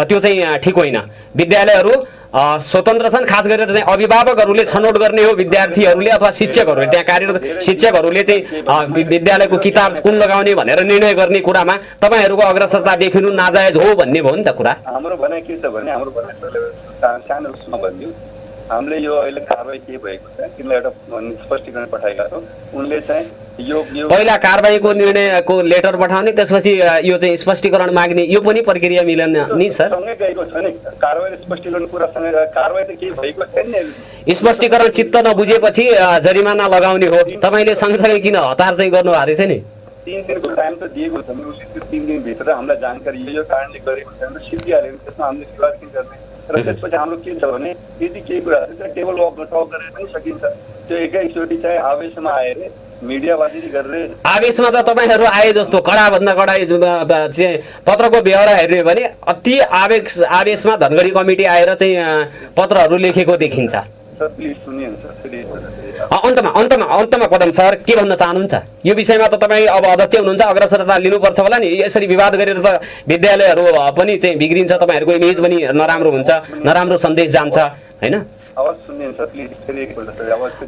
[SPEAKER 1] त्यो चाहिँ ठिक होइन। विद्यालयहरू स्वतन्त्र छन्। खास गरेर चाहिँ अभिभावकहरूले छनौट गर्ने हो, विद्यार्थीहरूले अथवा शिक्षकहरूले त्यहाँ कार्यरत शिक्षकहरूले चाहिँ विद्यालयको किताब कुन लगाउने भनेर निर्णय गर्ने कुरामा तपाईँहरूको अग्रसरता देखिनु नाजायज हो भन्ने भयो नि त कुरा।
[SPEAKER 4] हाम्रो भनाइ के छ भने हाम्रो भनाइ सानो उसमा भनिदिउँ, हामीले यो अहिले कारबाही के भएको छ तिमीलाई एउटा स्पष्टीकरण पठाएका छौँ। उनले चाहिँ यो
[SPEAKER 1] पहिला कारबाहीको निर्णयको लेटर पठाउने, त्यसपछि यो चाहिँ स्पष्टीकरण माग्ने, यो पनि प्रक्रिया मिलेन नि सर?
[SPEAKER 4] सँगै गएको छ नि, कारबाही स्पष्टीकरण कुरासँग कारबाही त केही भएको छैन नि।
[SPEAKER 1] स्पष्टीकरण चित्त नबुझेपछि जरिमाना लगाउने हो। तपाईँले सँगसँगै किन हतार चाहिँ गर्नु भएको रहेछ नि?
[SPEAKER 4] 3 दिनको टाइम त दिएको छ नि, उसले त्यो 3 दिनभित्र हामीलाई जानकारी यो कारणले गरेको छ भने सिकिहाल्यो। त्यसमा हामीले विवाद किन गर्ने? र त्यसपछि हाम्रो के छ भने यदि केही कुराहरू चाहिँ टेबल टक गरेर पनि सकिन्छ। त्यो एकैचोटि चाहिँ आवेशमा आएर मिडियाबाजी गरेर
[SPEAKER 1] आवेशमा त तपाईँहरू आए जस्तो कडाभन्दा कडा चाहिँ पत्रको बेहोरा हेर्ने हो भने अति आवेशमा धनगढी कमिटी आएर चाहिँ पत्रहरू लेखेको देखिन्छ।
[SPEAKER 4] प्लिज सुनिन्छ।
[SPEAKER 1] अन्तमा पदम सर के भन्न चाहनुहुन्छ यो विषयमा? त तपाईँ अब अध्यक्ष हुनुहुन्छ, अग्रसरता लिनुपर्छ होला नि। यसरी विवाद गरेर त विद्यालयहरू पनि चाहिँ बिग्रिन्छ, तपाईँहरूको इमेज पनि नराम्रो हुन्छ, नराम्रो सन्देश जान्छ होइन?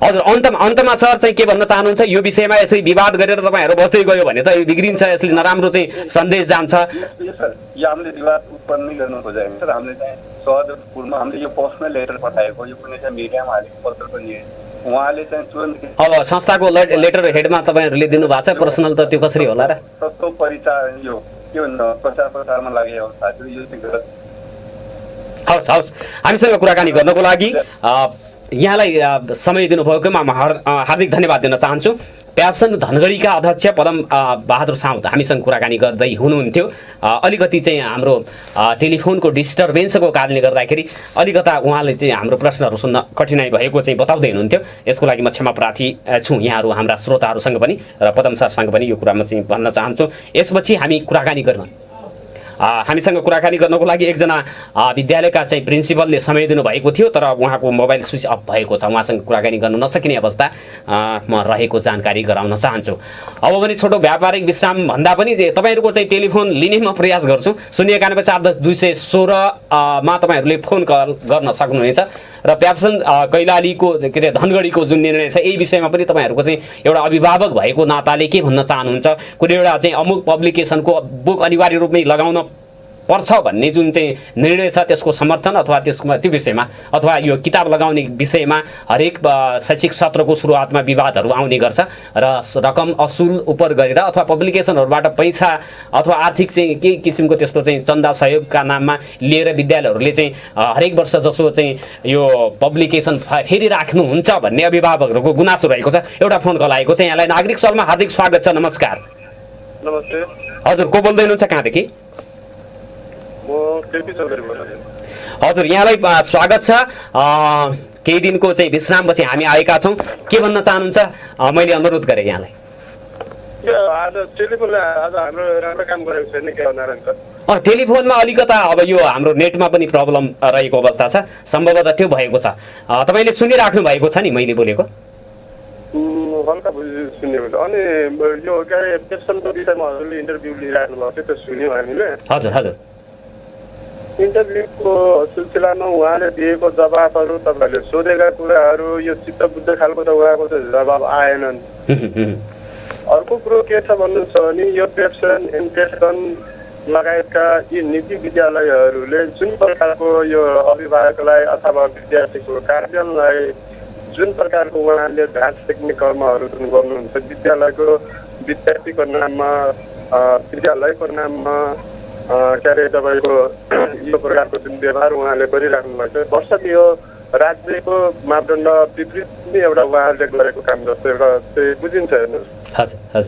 [SPEAKER 1] हजुर, अन्तमा सर चाहिँ के भन्न चाहनुहुन्छ यो विषयमा? यसरी विवाद गरेर तपाईँहरू बस्दै गयो भने त यो बिग्रिन्छ, यसले नराम्रो चाहिँ सन्देश जान्छ।
[SPEAKER 4] यो हामीले विवाद उत्पन्न गर्नु खोजेको सर। हामीले चाहिँ सहजपूर्वमा हामीले यो पर्सनल लेटर पठाएको, यो कुनै चाहिँ मिडियामा हालेको पत्र पनि उहाँले चाहिँ तुरन्त
[SPEAKER 1] अब संस्थाको लेटर हेडमा तपाईँहरूले दिनुभएको छ, पर्सनल त त्यो कसरी होला र?
[SPEAKER 4] सस्तो परिचय यो के भन्छ प्रचार प्रसारमा लागे अवस्था यो चाहिँ गलत।
[SPEAKER 1] हवस्, हामीसँग कुराकानी गर्नको लागि यहाँलाई समय दिनुभएकोमा म हार्दिक धन्यवाद दिन चाहन्छु। प्याप्सन धनगढीका अध्यक्ष पदम बहादुर साउद हामीसँग कुराकानी गर्दै हुनुहुन्थ्यो। अलिकति चाहिँ हाम्रो टेलिफोनको डिस्टर्बेन्सको कारणले गर्दाखेरि अलिकता उहाँले चाहिँ हाम्रो प्रश्नहरू सुन्न कठिनाइ भएको चाहिँ बताउँदै हुनुहुन्थ्यो। यसको लागि म क्षमा प्रार्थी छु यहाँहरू हाम्रा श्रोताहरूसँग पनि र पदम सरसँग पनि यो कुरा म चाहिँ भन्न चाहन्छु। यसपछि हामी कुराकानी गर्न हामीसँग कुराकानी गर्नको लागि एकजना विद्यालयका चाहिँ प्रिन्सिपलले समय दिनुभएको थियो, तर उहाँको मोबाइल स्विच अफ भएको छ। उहाँसँग कुराकानी गर्न नसकिने अवस्था म रहेको जानकारी गराउन चाहन्छु। अब भने छोटो व्यापारिक विश्राम भन्दा पनि तपाईँहरूको चाहिँ टेलिफोन लिने म प्रयास गर्छु। 0914810 मा तपाईँहरूले फोन कल गर्न सक्नुहुनेछ र प्याप्सन कैलालीको के अरे धनगढीको जुन निर्णय छ यही विषयमा पनि तपाईँहरूको चाहिँ एउटा अभिभावक भएको नाताले के भन्न चाहनुहुन्छ? कुनै एउटा चाहिँ अमुक पब्लिकेसनको बुक अनिवार्य रूपमै लगाउन पर्छ भन्ने जुन चाहिँ निर्णय छ त्यसको समर्थन अथवा त्यसको त्यो विषयमा अथवा यो किताब लगाउने विषयमा हरेक शैक्षिक सत्रको सुरुवातमा विवादहरू आउने गर्छ र रकम असुल उपर गरेर अथवा पब्लिकेसनहरूबाट पैसा अथवा आर्थिक चाहिँ केही किसिमको त्यस्तो चाहिँ चन्दा सहयोगका नाममा लिएर विद्यालयहरूले चाहिँ हरेक वर्ष जसो चाहिँ यो पब्लिकेसन फेरि राख्नुहुन्छ भन्ने अभिभावकहरूको गुनासो रहेको छ। एउटा फोन कल आएको छ। यहाँलाई नागरिक सलमा हार्दिक स्वागत छ। नमस्कार।
[SPEAKER 5] नमस्ते।
[SPEAKER 1] हजुर, को बोल्दै हुनुहुन्छ, कहाँदेखि? हजुर, यहाँलाई स्वागत छ। केही दिनको चाहिँ विश्रामपछि हामी आएका छौँ। के भन्न चाहनुहुन्छ? मैले अनुरोध गरेँ यहाँलाई। टेलिफोनमा अलिकता अब यो हाम्रो नेटमा पनि प्रब्लम रहेको अवस्था छ, सम्भवतः त्यो भएको छ। तपाईँले सुनिराख्नु भएको छ नि मैले बोलेको?
[SPEAKER 5] हल्का सुनेको छ। अनि यो के अरे पेप्सनको विषयमा हजुरले इन्टरभ्यू लिइराख्नु भएको थियो, त्यो सुन्यौँ हामीले।
[SPEAKER 1] हजुर हजुर।
[SPEAKER 5] इन्टरभ्यूको सिलसिलामा उहाँले दिएको जवाबहरू, तपाईँहरूले सोधेका कुराहरू यो चित्त बुझ्ने खालको त उहाँको त जवाब आएनन्। अर्को कुरो के छ भन्नुहुन्छ भने यो पेप्सन एनपेसन लगायतका यी निजी विद्यालयहरूले जुन प्रकारको यो अभिभावकलाई अथवा विद्यार्थीको कार्यलाई जुन प्रकारको उहाँले घाँस सेक्ने कर्महरू जुन गर्नुहुन्छ विद्यालयको विद्यार्थीको नाममा विद्यालयको नाममा के अरे तपाईँको यो प्रकारको जुन व्यवहार उहाँले गरिराख्नु भएको छ वर्षले यो राज्यको मापदण्ड विपरीत नै एउटा उहाँहरूले गरेको काम जस्तो एउटा चाहिँ बुझिन्छ हेर्नुहोस्।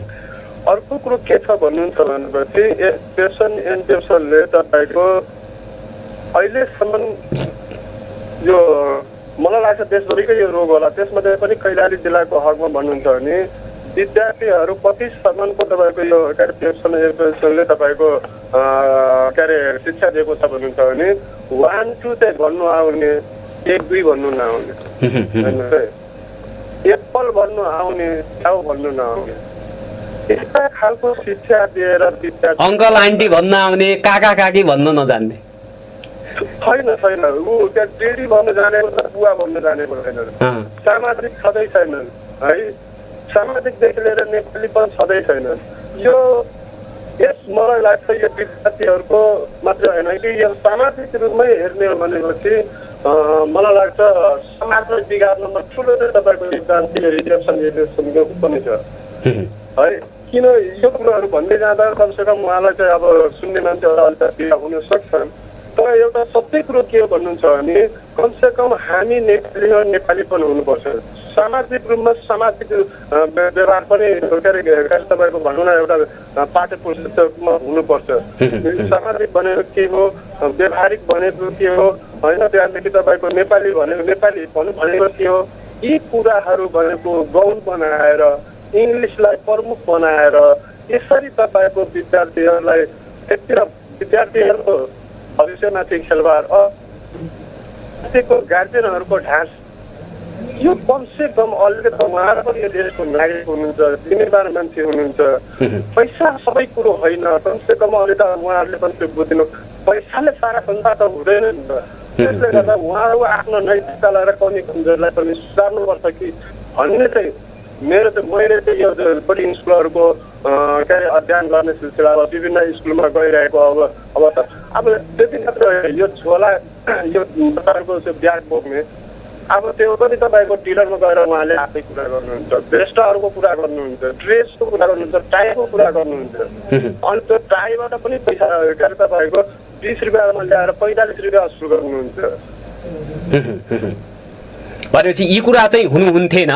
[SPEAKER 5] अर्को कुरो के छ भन्नुहुन्छ भनेपछि पेप्सन एनपेप्सनले तपाईँको अहिलेसम्म यो मलाई लाग्छ देशभरिकै यो रोग होला, त्यसमध्ये पनि कैलाली जिल्लाको हकमा भन्नुहुन्छ भने विद्यार्थीहरू 25सम्मको तपाईँको यो पेप्सन एनपेप्सनले तपाईँको के अरे शिक्षा दिएको छ भन्नुहुन्छ भने 1 2 चाहिँ भन्नु आउने, 1 2 भन्नु नआउने, एप्पल भन्नु आउने, च्याउ भन्नु नआउने, यस्ता खालको शिक्षा दिएर विद्यार्थी
[SPEAKER 1] अङ्कल आन्टी भन्न आउने, काका काकी भन्न नजान्ने
[SPEAKER 5] छैन। ऊ त्यहाँ डेडी भन्न जानेको छ, बुवा भन्न जानेको छैन। सामाजिक सधैँ छैनन् है, सामाजिकदेखि लिएर नेपाली पनि सधैँ छैनन्। यो मलाई लाग्छ यो विद्यार्थीहरूको मात्रै होइन कि यो सामाजिक रूपमै हेर्ने हो भनेपछि मलाई लाग्छ समाजलाई बिगार्नमा ठुलो चाहिँ तपाईँको योगदान रिसेप्सन एजुकेसनको पनि छ है। किन यो कुराहरू भन्दै जाँदा कमसेकम उहाँलाई चाहिँ अब सुन्ने मान्छेहरू अलिकति पीडा हुन सक्छन्, तर एउटा सत्य कुरो के हो भन्नुहुन्छ भने कमसेकम हामी नेपालीपन हुनुपर्छ। सामाजिक रूपमा सामाजिक व्यवहार पनि तपाईँको भनौँ न एउटा पाठ्य पुस्तकमा हुनुपर्छ। सामाजिक भनेको के हो, व्यवहारिक भनेको के हो होइन, त्यहाँदेखि तपाईँको नेपाली भनेको के हो, यी कुराहरू भनेको गौण बनाएर इङ्ग्लिसलाई प्रमुख बनाएर यसरी तपाईँको विद्यार्थीहरूलाई एकतिर विद्यार्थीहरूको भविष्यमाथि खेलवाड गार्जेनहरूको ढाँस यो कमसे कम अलिकति उहाँहरू पनि यो देशको नागरिक हुनुहुन्छ, जिम्मेवार मान्छे हुनुहुन्छ। पैसा सबै कुरो होइन, कमसे कम अलि त उहाँहरूले पनि त्यो बुझिनु, पैसाले सारा संसार त हुँदैन नि त। त्यसले गर्दा उहाँहरू आफ्नो नैतिकतालाई र कमी कमजोरलाई पनि सुधार्नुपर्छ कि भन्ने चाहिँ मेरो चाहिँ मैले चाहिँ यो बोर्डिङ स्कुलहरूको के अरे अध्ययन गर्ने सिलसिलामा विभिन्न स्कुलमा गइरहेको अवस्था अब त्यति मात्र यो झोला यो तपाईँको त्यो ब्याग बोक्ने अब त्यो पनि तपाईँको टिलरमा गएर उहाँले आफै कुरा गर्नुहुन्छ, भेस्टहरूको कुरा गर्नुहुन्छ, ड्रेसको कुरा गर्नुहुन्छ, टाईको कुरा गर्नुहुन्छ। अनि त्यो टाईबाट पनि पैसा के अरे तपाईँको 20 रुपियाँमा ल्याएर 45 रुपियाँ वसुल गर्नुहुन्छ।
[SPEAKER 1] भनेपछि यी कुरा चाहिँ हुनुहुन्थेन,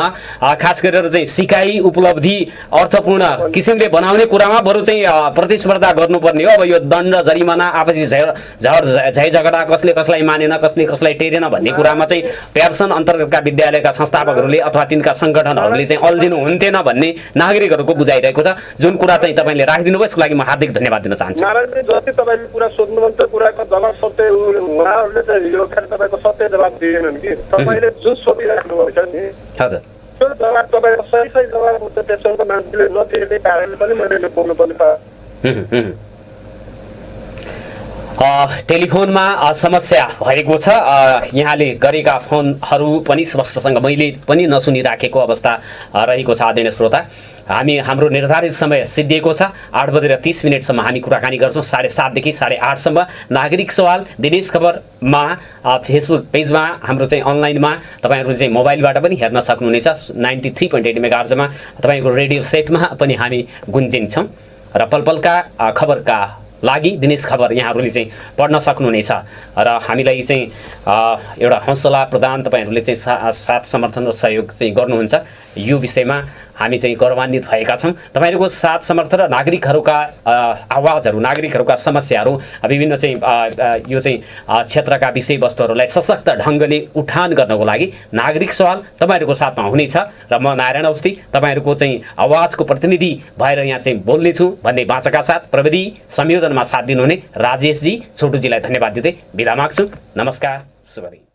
[SPEAKER 1] खास गरेर चाहिँ सिकाइ उपलब्धि अर्थपूर्ण किसिमले बनाउने कुरामा बरु चाहिँ प्रतिस्पर्धा गर्नुपर्ने हो। अब यो दण्ड जरिमाना आपसी झै झगडा कसले कसलाई मानेन कसले कसलाई टेरेन भन्ने कुरामा चाहिँ प्याप्सन अन्तर्गतका विद्यालयका संस्थापकहरूले अथवा तिनका सङ्गठनहरूले चाहिँ अल्झिनु हुन्थेन भन्ने नागरिकहरूको बुझाइरहेको छ। जुन कुरा चाहिँ तपाईँले राखिदिनु भयो यसको लागि म हार्दिक धन्यवाद दिन चाहन्छु।
[SPEAKER 5] नारायणजी जति तपाईँले कुरा सोध्नुभयो त्यो कुराको जवाब सत्य उहाँहरूले चाहिँ यो तपाईँको सत्य जवाब दिएनन् कि तपाईँले जुन सोधिराख्नु भएको छ नि
[SPEAKER 1] हजुर
[SPEAKER 5] त्यो जवाब तपाईँको सही जवाब पेसनको मान्छेले नदिने कारणले पनि मैले यो बोल्नुपर्ने पाएँ।
[SPEAKER 1] टेलिफोनमा समस्या भएको छ। यहाँले गरेका फोनहरू पनि स्पष्टसँग मैले पनि नसुनिराखेको अवस्था रहेको छ। आदरणीय श्रोता, हाम्रो निर्धारित समय सिद्धिएको छ। 8:30 हामी कुराकानी गर्छौँ। 7:30 देखि 8:30 सम्म नागरिक सवाल दिनेश खबरमा फेसबुक पेजमा हाम्रो चाहिँ अनलाइनमा तपाईँहरू चाहिँ मोबाइलबाट पनि हेर्न सक्नुहुनेछ। 93.8 मेगाहर्जमा तपाईँको रेडियो सेटमा पनि हामी गुन्जिन्छौँ र पलपलका खबरका लागि दिनेश खबर यहाँहरूले चाहिँ पढ्न सक्नुहुनेछ र हामीलाई चाहिँ एउटा हौसला प्रदान तपाईँहरूले चाहिँ साथ समर्थन र सहयोग चाहिँ गर्नुहुन्छ। यो विषयमा हामी चाहिँ गौरवान्वित भएका छौँ। तपाईँहरूको साथ समर्थन र नागरिकहरूका आवाजहरू, नागरिकहरूका समस्याहरू, विभिन्न चाहिँ यो चाहिँ क्षेत्रका विषयवस्तुहरूलाई सशक्त ढङ्गले उठान गर्नको लागि नागरिक सवाल तपाईँहरूको साथमा हुनेछ र म नारायण अवस्थी तपाईँहरूको चाहिँ आवाजको प्रतिनिधि भएर यहाँ चाहिँ बोल्नेछु भन्ने बाचाका साथ प्रविधि संयोजनमा साथ दिनुहुने राजेशजी, छोटुजीलाई धन्यवाद दिँदै बिदा माग्छु। नमस्कार, शुभ दिन।